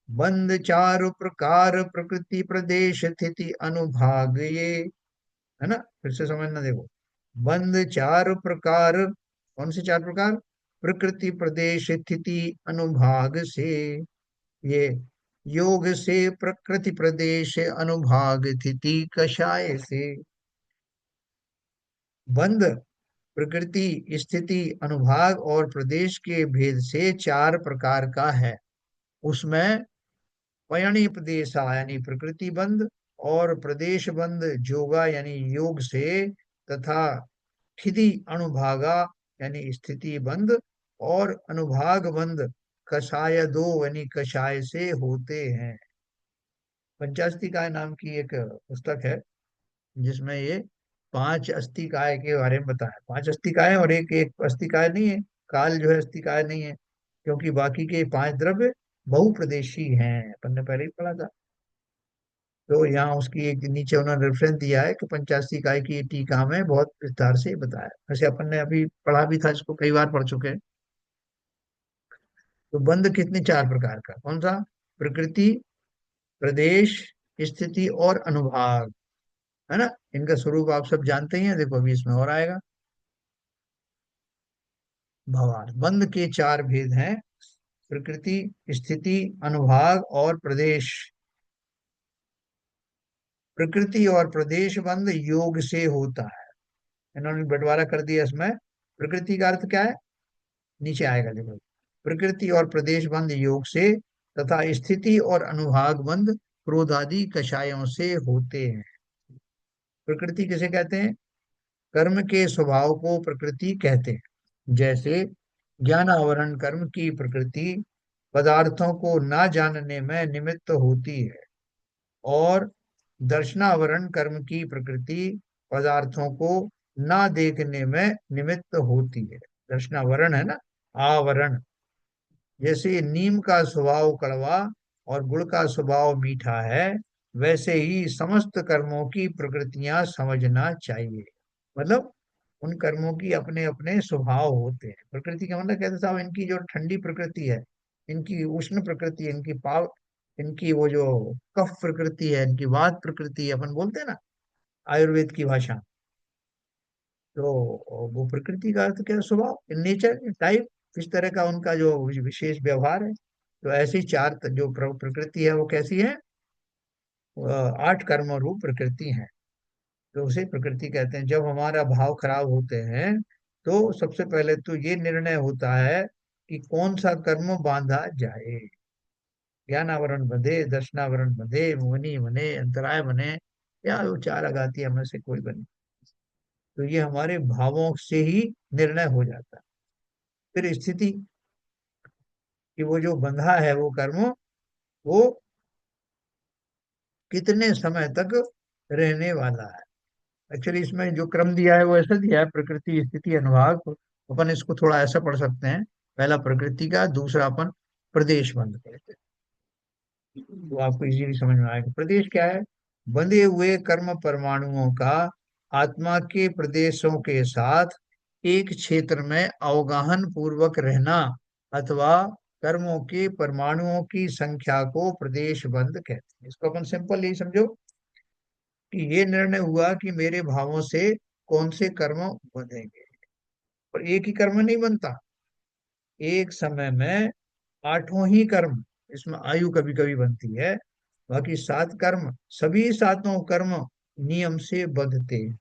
बंध चारु प्रकार, प्रकृति प्रदेश स्थिति अनुभाग ये। है ना? फिर से समझना, देखो। बंध चार प्रकार, कौन से चार प्रकार? प्रकृति प्रदेश स्थिति अनुभाग से, ये योग से प्रकृति प्रदेश अनुभाग स्थिति कषाय से। बंध प्रकृति स्थिति अनुभाग और प्रदेश के भेद से चार प्रकार का है। उसमें पयणी प्रदेशा यानी प्रकृति बंध, और प्रदेश बंध जोगा यानी योग से, तथा खिदि अणुभागा यानी स्थिति बंध, और अनुभाग बंध कषाय दो यानी कषाय से होते हैं। पंचास्तिकाय नाम की एक पुस्तक है, जिसमें ये पांच अस्तिकाय के बारे में बताया। पांच अस्तिकाय और एक एक अस्तिकाय नहीं है, काल जो है अस्तिकाय नहीं है, क्योंकि बाकी के पांच द्रव्य बहुप्रदेशी हैं, अपन ने पहले ही पढ़ा था। तो यहाँ उसकी एक नीचे उन्होंने रेफरेंस दिया है कि पंचाशी काय की टीका में बहुत विस्तार से बताया। वैसे अपन ने अभी पढ़ा भी था, इसको कई बार पढ़ चुके हैं। तो बंध कितने? चार प्रकार का। कौन सा? प्रकृति, प्रदेश, स्थिति और अनुभाग। है ना? इनका स्वरूप आप सब जानते ही हैं। देखो अभी इसमें और आएगा। भवान बंध के चार भेद हैं: प्रकृति, स्थिति, अनुभाग और प्रदेश। प्रकृति और प्रदेश बंध योग से होता है। इन्होंने बंटवारा कर दिया इसमें। प्रकृति का अर्थ क्या है? नीचे आएगा, देखो। प्रकृति और प्रदेश बंध योग से, तथा स्थिति और अनुभाग बंध क्रोध आदि कषायों से होते हैं। प्रकृति किसे कहते हैं? कर्म के स्वभाव को प्रकृति कहते हैं। जैसे ज्ञान आवरण कर्म की प्रकृति पदार्थों को ना जानने में निमित्त होती है, और दर्शनावरण कर्म की प्रकृति पदार्थों को ना देखने में निमित्त होती है। दर्शनावरण है ना, आवरण। जैसे नीम का स्वभाव कड़वा और गुड़ का स्वभाव मीठा है, वैसे ही समस्त कर्मों की प्रकृतियां समझना चाहिए। मतलब उन कर्मों की अपने अपने स्वभाव होते हैं। प्रकृति का मतलब कहते साहब, इनकी जो ठंडी प्रकृति है, इनकी उष्ण प्रकृति है, इनकी पाव, इनकी वो जो कफ प्रकृति है, इनकी वात प्रकृति है, अपन बोलते हैं ना आयुर्वेद की भाषा। तो वो प्रकृति का अर्थ क्या, स्वभाव, नेचर, टाइप, इस तरह का उनका जो विशेष व्यवहार है। तो ऐसी चार जो प्रकृति है वो कैसी है, 8 कर्म रूप प्रकृति है, तो उसे प्रकृति कहते हैं। जब हमारा भाव खराब होते हैं तो सबसे पहले तो ये निर्णय होता है कि कौन सा कर्म बांधा जाए। ज्ञानावरण बंधे, दर्शनावरण बंधे, मुनि बने, अंतराय बने, या वो चार अघाती हमें से कोई बने। तो ये हमारे भावों से ही निर्णय हो जाता है। फिर स्थिति, कि वो जो बंधा है वो कर्म, वो कितने समय तक रहने वाला है। एक्चुअली इसमें जो क्रम दिया है वो ऐसा दिया है, प्रकृति, स्थिति, अनुभाग। अपन इसको थोड़ा ऐसा पढ़ सकते हैं, पहला प्रकृति का, दूसरा अपन प्रदेश बंद कहते हैं, तो आपको इजीली समझ में आएगा। प्रदेश क्या है, बंधे हुए कर्म परमाणुओं का आत्मा के प्रदेशों के साथ एक क्षेत्र में अवगाहन पूर्वक रहना, अथवा कर्मों के परमाणुओं की संख्या को प्रदेश बंद कहते हैं। इसको अपन सिंपल यही समझो कि ये निर्णय हुआ कि मेरे भावों से कौन से कर्म बंधेंगे। और एक ही कर्म नहीं बनता, एक समय में 8 ही कर्म, इसमें आयु कभी कभी बनती है, बाकी 7 कर्म, सभी 7 कर्म नियम से बंधते हैं।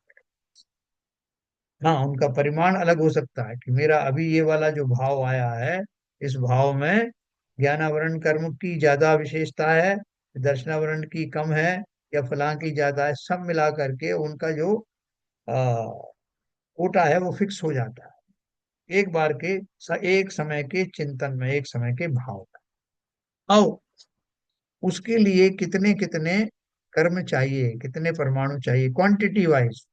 हाँ, उनका परिमाण अलग हो सकता है, कि मेरा अभी ये वाला जो भाव आया है, इस भाव में ज्ञानावरण कर्म की ज्यादा विशेषता है, दर्शनावरण की कम है, या फलां की ज्यादा है, सब मिला करके उनका जो आ, कोटा है वो फिक्स हो जाता है एक बार के एक समय के चिंतन में, एक समय के भाव में। अब उसके लिए कितने कितने कर्म चाहिए, कितने परमाणु चाहिए, क्वांटिटी वाइज,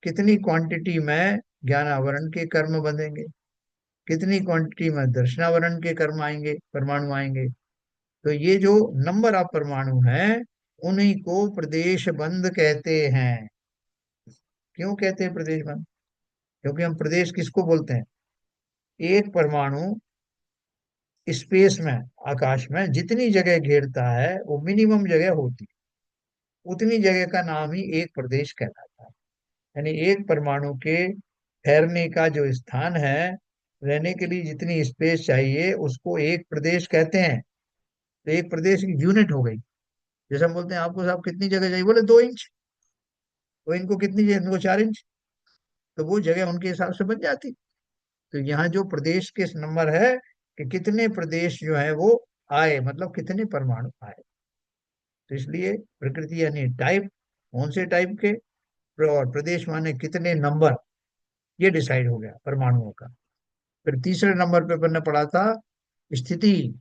कितनी क्वांटिटी में ज्ञानावरण के कर्म बंधेंगे, कितनी क्वांटिटी में दर्शनावरण के कर्म आएंगे, परमाणु आएंगे। तो ये जो नंबर ऑफ परमाणु हैं, उन्हीं को प्रदेश बंद कहते हैं। क्यों कहते हैं प्रदेश बंद, क्योंकि हम प्रदेश किसको बोलते हैं, एक परमाणु स्पेस में, आकाश में जितनी जगह घेरता है वो मिनिमम जगह होती है, उतनी जगह का नाम ही एक प्रदेश कहलाता है। यानी एक परमाणु के ठहरने का जो स्थान है, रहने के लिए जितनी स्पेस चाहिए, उसको एक प्रदेश कहते हैं। तो एक प्रदेश की यूनिट हो गई। जैसे हम बोलते हैं आपको साहब कितनी जगह चाहिए, बोले 2 इंच, तो इनको कितनी चाहिए, इनको 4 इंच, तो वो जगह उनके हिसाब से बन जाती। तो यहाँ जो प्रदेश के नंबर है, कि कितने प्रदेश जो है वो आए, मतलब कितने परमाणु आए। तो इसलिए प्रकृति यानी टाइप, कौन से टाइप के, और प्रदेश माने कितने नंबर, ये डिसाइड हो गया परमाणुओं का। फिर तीसरे नंबर पे अपन ने पढ़ा था स्थिति,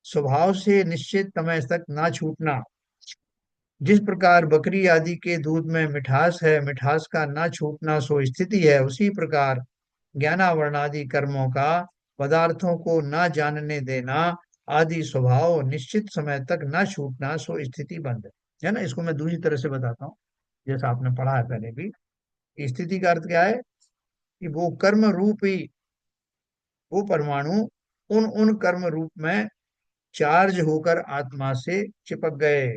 स्वभाव से निश्चित समय तक ना छूटना। जिस प्रकार बकरी आदि के दूध में मिठास है, मिठास का ना छूटना सो स्थिति है, उसी प्रकार ज्ञानावरण आदि कर्मों का पदार्थों को ना जानने देना आदि स्वभाव निश्चित समय तक ना छूटना सो स्थिति बंद है ना। इसको मैं दूसरी तरह से बताता हूँ, जैसा आपने पढ़ा है पहले भी। स्थिति का अर्थ क्या है, कि वो कर्म रूप ही, वो परमाणु उन उन कर्म रूप में चार्ज होकर आत्मा से चिपक गए,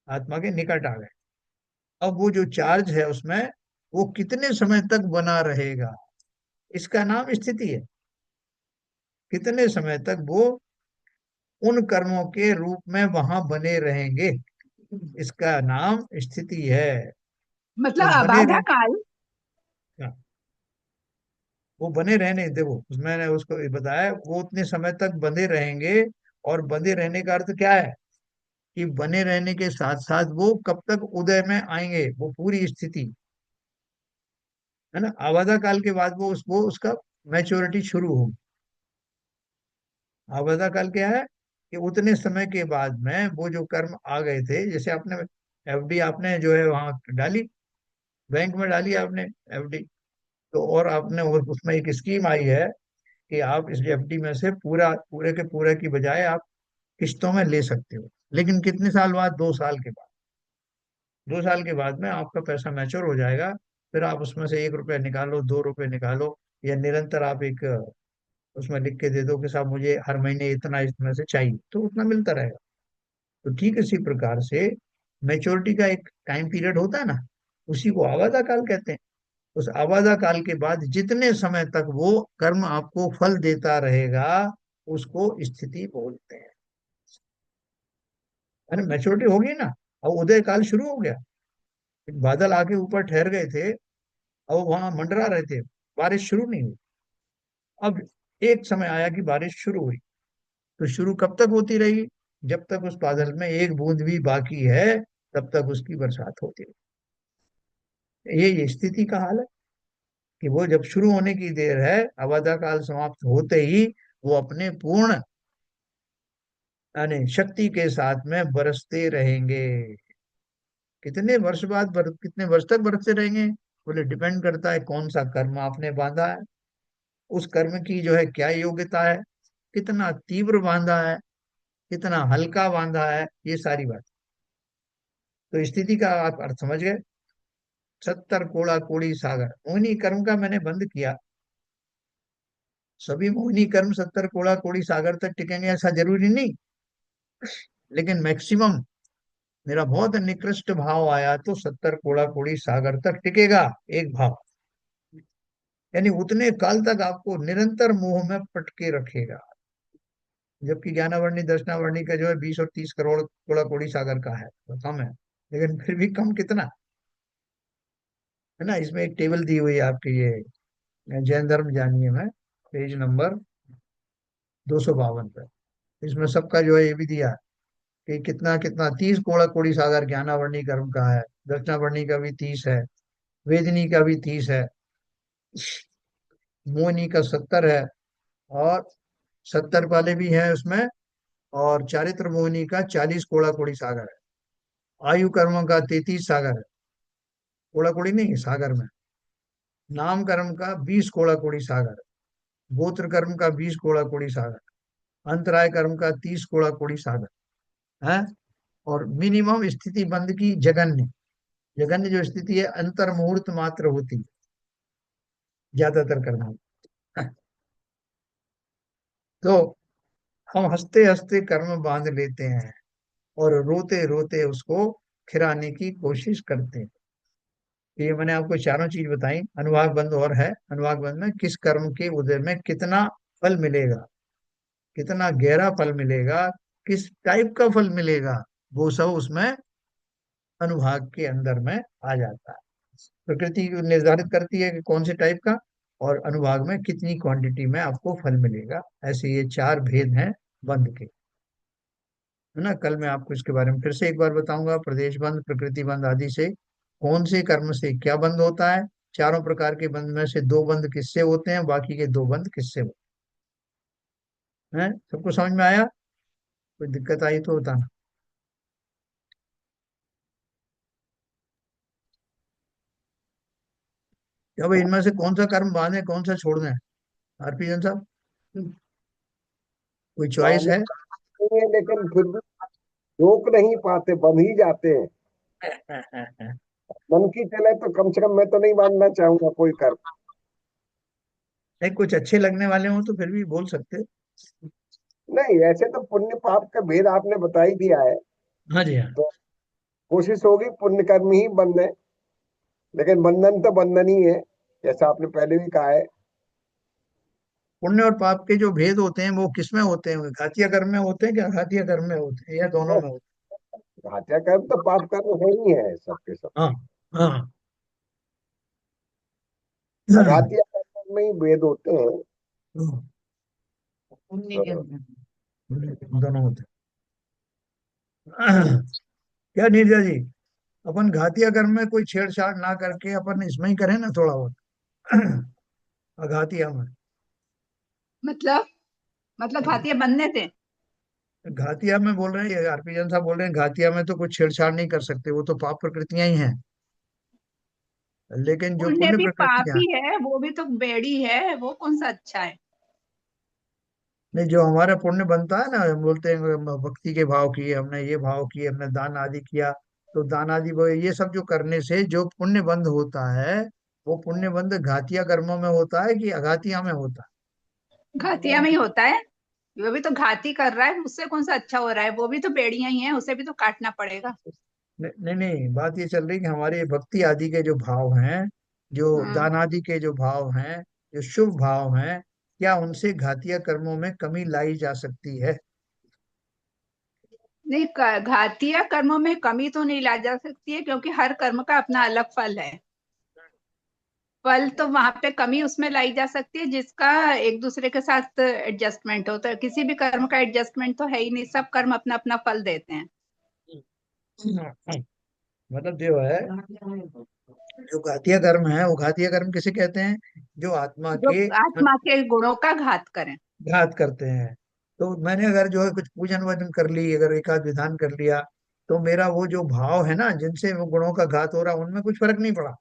आत्मा के निकट आ गए। अब वो जो चार्ज है उसमें, वो कितने समय तक बना रहेगा, इसका नाम स्थिति है। कितने समय तक वो उन कर्मों के रूप में वहां बने रहेंगे, इसका नाम स्थिति है।
मतलब
उस बने
अबाधा
रहने,
काल।
हाँ, वो बने रहने, देखो मैंने उसको ये बताया, वो उतने समय तक बंधे रहेंगे। और बंधे रहने का अर्थ क्या है, कि बने रहने के साथ साथ वो कब तक उदय में आएंगे, वो पूरी स्थिति है ना। आवादा काल के बाद वो उसका मैच्योरिटी शुरू होगी। आवादा काल क्या है, कि उतने समय के बाद में वो जो कर्म आ गए थे, जैसे आपने एफडी आपने जो है वहां डाली, बैंक में डाली आपने एफडी, तो और आपने उसमें एक स्कीम आई है कि आप इस एफडी में से पूरा, पूरे के पूरे की बजाय आप किस्तों में ले सकते हो। लेकिन कितने साल बाद, 2 साल के बाद, 2 साल के बाद में आपका पैसा मैच्योर हो जाएगा। फिर आप उसमें से 1 रुपया निकालो, 2 रुपये निकालो, या निरंतर आप एक उसमें लिख के दे दो कि साहब मुझे हर महीने इतना इसमें से चाहिए, तो उतना मिलता रहेगा। तो ठीक इसी प्रकार से मैच्योरिटी का एक टाइम पीरियड होता है ना, उसी को आवादा काल कहते हैं। उस आवादा काल के बाद जितने समय तक वो कर्म आपको फल देता रहेगा उसको स्थिति बोलते हैं। अरे मैच्योरिटी होगी ना। अब उदय काल शुरू हो गया, बादल आके ऊपर ठहर गए थे, अब वहां मंडरा रहे थे, बारिश शुरू नहीं हुई। अब एक समय आया कि बारिश शुरू हुई, तो शुरू कब तक होती रही? जब तक उस बादल में एक बूंद भी बाकी है तब तक उसकी बरसात होती रही। ये स्थिति का हाल है कि वो जब शुरू होने की देर है, अवधा काल समाप्त होते ही वो अपने पूर्ण यानी शक्ति के साथ में बरसते रहेंगे। कितने वर्ष बाद कितने वर्ष तक बरसते रहेंगे? बोले डिपेंड करता है कौन सा कर्म आपने बांधा है, उस कर्म की जो है क्या योग्यता है, कितना तीव्र बांधा है, कितना हल्का बांधा है, ये सारी बात। तो स्थिति का आप अर्थ समझ गए। 70 कोड़ा कोड़ी सागर, मोहिनी कर्म का मैंने बंद किया। सभी मोहिनी कर्म 70 कोड़ा कोड़ी सागर तक टिकेंगे ऐसा जरूरी नहीं, लेकिन मैक्सिमम मेरा बहुत निकृष्ट भाव आया तो 70 कोड़ा कोड़ी सागर तक टिकेगा एक भाव। यानी उतने काल तक आपको निरंतर मोह में पटके रखेगा। जबकि ज्ञानावर्णी दर्शनावर्णी का जो है 20 और 30 करोड़ कोड़ा कोड़ी सागर का है, तो कम है, लेकिन फिर भी कम कितना है ना। इसमें एक टेबल दी हुई है आपके ये जैन धर्म जानिए में, पेज नंबर 252 पे। इसमें सबका जो है ये भी दिया है कि कितना कितना 30 कोड़ा कोड़ी सागर ज्ञानावर्णी कर्म का है, दक्षिणावर्णी का भी 30 है, वेदनी का भी 30 है, मोहिनी का 70 है, और 70 वाले भी हैं उसमें, और चारित्र मोहिनी का 40 कोड़ा कोड़ी सागर है, आयु कर्म का 33 सागर है, कोड़ा कोड़ी नहीं है सागर में, नाम कर्म का 20 कोड़ा कोड़ी सागर है, गोत्र कर्म का 20 कोड़ा कोड़ी सागर, अंतराय कर्म का 30 कोड़ा कोड़ी सागर है। और मिनिमम स्थिति बंद की जगन्य, जगन्य जो स्थिति है अंतर मुहूर्त मात्र होती है ज्यादातर कर्म में। तो हम हंसते हंसते कर्म बांध लेते हैं और रोते रोते उसको खिराने की कोशिश करते हैं। तो ये मैंने आपको चारों चीज बताई। अनुभाग बंध और है, अनुभाग बंध में किस कर्म के उदय में कितना फल मिलेगा, कितना गहरा फल मिलेगा, किस टाइप का फल मिलेगा, वो सब उसमें अनुभाग के अंदर में आ जाता है। प्रकृति निर्धारित करती है कि कौन से टाइप का, और अनुभाग में कितनी क्वांटिटी में आपको फल मिलेगा। ऐसे ये चार भेद हैं बंध के, है ना। कल मैं आपको इसके बारे में फिर से एक बार बताऊंगा, प्रदेश बंध प्रकृति बंध आदि से कौन से कर्म से क्या बंध होता है। चारों प्रकार के बंध में से दो बंध किससे होते हैं, बाकी के दो बंध किससे होते हैं। सबको समझ में आया? कोई दिक्कत आई तो बताना। क्या भाई, इनमें से कौन सा कर्म बांधे कौन सा छोड़ दें? आरपी जन साहब, कोई चॉइस
बांधे
है?
नहीं है, लेकिन फिर भी रोक नहीं पाते, बंध ही जाते हैं। मन की चले तो कम से कम मैं तो नहीं बांधना चाहूंगा कोई कर्म।
नहीं, कुछ अच्छे लगने वाले हो तो फिर भी बोल सकते।
नहीं, ऐसे तो पुण्य पाप का भेद आपने बता ही दिया है,
हाँ जी हाँ।
तो कोशिश होगी पुण्य कर्म ही बंधे, लेकिन बंधन तो बंधन ही है, जैसा आपने पहले भी कहा है।
पुण्य और पाप के जो भेद होते हैं वो किसमें होते हैं? घातिया कर्म में होते हैं क्या घातिया कर्म में होते हैं, या दोनों में होते
घातिया कर्म तो पाप कर्म है ही है सबके सब।
हैं? हाँ हाँ।
घातिया कर्म में ही भेद होते हैं। तो
दोनों होते हैं। क्या नीरजा जी, अपन घातिया कर्म में कोई छेड़छाड़ ना करके अपन इसमें ही करें ना थोड़ा बहुत। अघातिया में।
मतलब घातिया बनने थे।
घातिया में बोल रहे हैं, आरपी जन साहब बोल रहे हैं घातिया में तो कुछ छेड़छाड़ नहीं कर सकते, वो तो पाप प्रकृतियां ही हैं। लेकिन जो
पुण्य
पुण्य
भी
प्रकृतियां,
पापी है, वो भी तो बेड़ी है, वो कौन सा अच्छा है?
नहीं जो हमारा पुण्य बनता है ना, हम बोलते हैं भक्ति के भाव किए हमने, ये भाव किए हमने, दान आदि किया, तो दान आदि वो ये सब जो करने से जो पुण्य बंध होता है, वो पुण्य बंध घातिया कर्मों में होता है कि अघातिया में होता
घातिया में ही होता है। वो भी तो घाती कर रहा है, उससे कौन सा अच्छा हो रहा है? वो भी तो बेड़ियां ही हैं, उसे भी तो काटना पड़ेगा।
नहीं नहीं, बात ये चल रही कि हमारे भक्ति आदि के जो भाव हैं, जो
हाँ।
दान आदि के जो भाव हैं, जो शुभ भाव हैं, क्या उनसे घातीय कर्मों में कमी लाई जा सकती है?
नहीं, घातीय कर्मों में कमी तो नहीं ला जा सकती है, क्योंकि हर कर्म का अपना अलग फल है। फल तो वहां पे कमी उसमें लाई जा सकती है जिसका एक दूसरे के साथ एडजस्टमेंट होता है। किसी भी कर्म का एडजस्टमेंट तो है ही नहीं, सब कर्म अपना अपना फल देते हैं।
मतलब जो है, जो घातीय कर्म है, वो घातीय कर्म किसे कहते हैं? जो आत्मा
जो
के
आत्मा के गुणों का घात करें।
घात करते हैं। तो मैंने अगर जो है कुछ पूजन वजन कर ली, अगर एकाध विधान कर लिया, तो मेरा वो जो भाव है ना, जिनसे वो गुणों का घात हो रहा, उनमें कुछ फर्क नहीं पड़ा।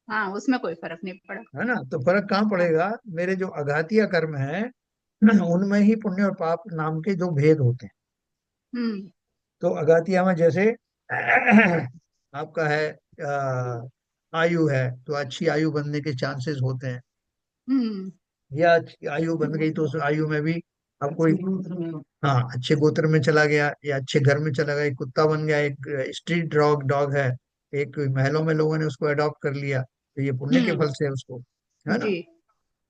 हाँ, उसमें कोई फर्क नहीं पड़ा।
है ना? तो फर्क कहाँ
हाँ।
पड़ेगा? मेरे जो अघातीय कर्म है उनमें ही पुण्य और पाप नाम के जो भेद होते हैं।
हम्म।
तो अघातीय में जैसे आपका है आयु है, तो अच्छी आयु बनने के चांसेस होते हैं।
हम्म।
या अच्छी आयु बन गई तो उस आयु में भी अब कोई, हाँ, अच्छे गोत्र में चला गया या अच्छे घर में चला गया, एक कुत्ता बन गया, एक स्ट्रीट डॉग डॉग है, एक महलों में लोगों ने उसको अडॉप्ट कर लिया, तो ये पुण्य के
हम्म।
फल से है उसको। है ना?
जी।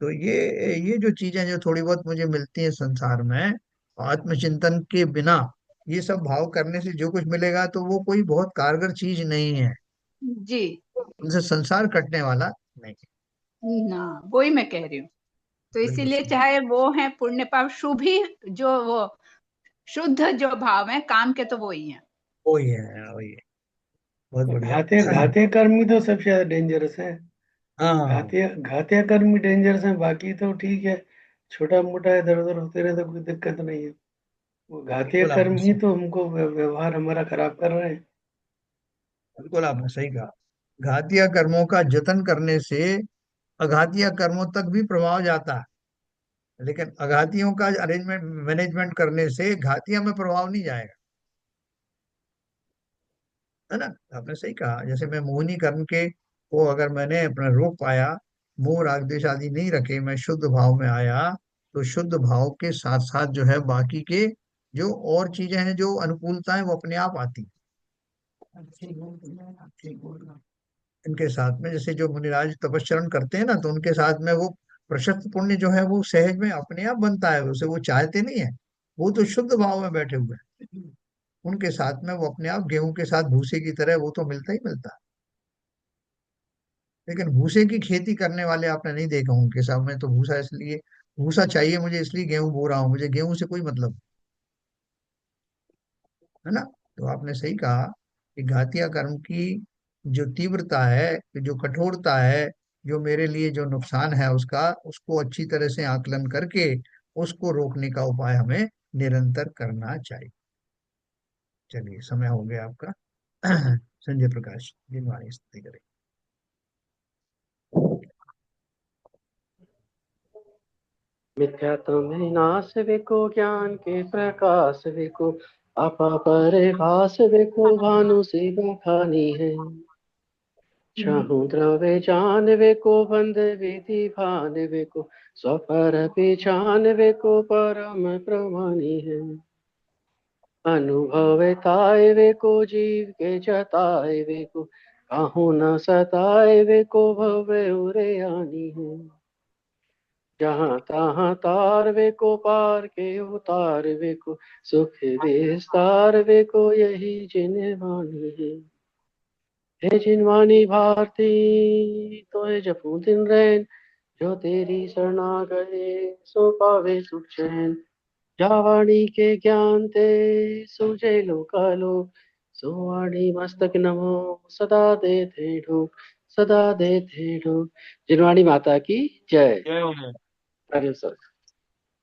तो ये जो चीजें जो थोड़ी बहुत मुझे मिलती हैं संसार में, आत्मचिंतन के बिना ये सब भाव करने से जो कुछ मिलेगा, तो वो कोई बहुत कारगर चीज नहीं है।
जी।
उनसे संसार कटने वाला नहीं है।
ना, वही मैं कह रही हूँ। तो
बिल्कुल
इसीलिए
सही।
चाहे वो है पुण्य पाप शुभ ही, जो वो शुद्ध जो भाव है काम के, तो वो ही है।
वही है, वही है। बहुत बढ़िया।
घाते घाते कर्म ही तो सबसे ज्यादा डेंजरस है।
हाँ,
घाते घाते कर्म ही डेंजरस है, बाकी तो ठीक है, छोटा मोटा इधर उधर होते रहे तो कोई दिक्कत नहीं है। वो घातीय
बिल्कुल
कर्म
आपने
ही
सही
तो हमको व्यवहार हमारा खराब कर रहे हैं।
बिल्कुल आपने सही कहा। घातीय कर्मों का जतन करने से अघातीय कर्मों तक भी प्रभाव जाता है, लेकिन अघातियों का अरेंजमेंट मैनेजमेंट करने से घातियों में प्रभाव नहीं जाएगा। है ना? आपने सही कहा। जैसे मैं मोहिनी कर्म के को अगर मैंने अपना रोक पाया, मोह राग द्वेष आदि नहीं रखे, मैं शुद्ध भाव में आया, तो शुद्ध भाव के साथ साथ जो है बाकी के जो और चीजें हैं, जो अनुकूलताएं, वो अपने आप आती हैं। इनके साथ में जैसे जो मुनिराज तपस्चरण करते हैं ना, तो उनके साथ में वो प्रशस्त पुण्य जो है वो सहज में अपने आप बनता है, उसे वो चाहते नहीं है। वो तो शुद्ध भाव में बैठे हुए हैं, उनके साथ में वो अपने आप गेहूं के साथ भूसे की तरह वो तो मिलता ही मिलता है। लेकिन भूसे की खेती करने वाले आपने नहीं देखा उनके साथ में, तो भूसा इसलिए, भूसा चाहिए मुझे इसलिए गेहूं बो रहा हूँ, मुझे गेहूं से कोई मतलब। है ना? तो आपने सही कहा कि घातिया कर्म की जो तीव्रता है, जो कठोरता है, जो मेरे लिए जो नुकसान है उसका, उसको अच्छी तरह से आकलन करके उसको रोकने का उपाय हमें निरंतर करना चाहिए। चलिए, समय हो गया आपका। संजय प्रकाश जिनवाणी स्तुति करें।
मिथ्यात्व में नाश वेको ज्ञान के प्रकाश वेको आपा परिभास वेको भानु से बखानी है। चाहूं द्रव्य जान वेको बंद विधि भान वेको स्वपर पहचान वेको परम प्रमाणी है। अनुभव ताय वेको जीव के जताए वेको काहू न सताए वेको भव उरे आनी है। जहाँ तहाँ तार वे को पार के उतार वे को सुख विस्तार वे को यही जिनवानी है। हे जिनवानी भारती तो है जपू दिन रैन जो तेरी शरणा गए सो पावे सुख चैन। जावाणी के ज्ञान ते सुझे लोकालो सोवाणी मस्तक नमो सदा देते ढूक सदा देते ढूक। जिनवाणी माता की जय।
जय हो।
अरे सर।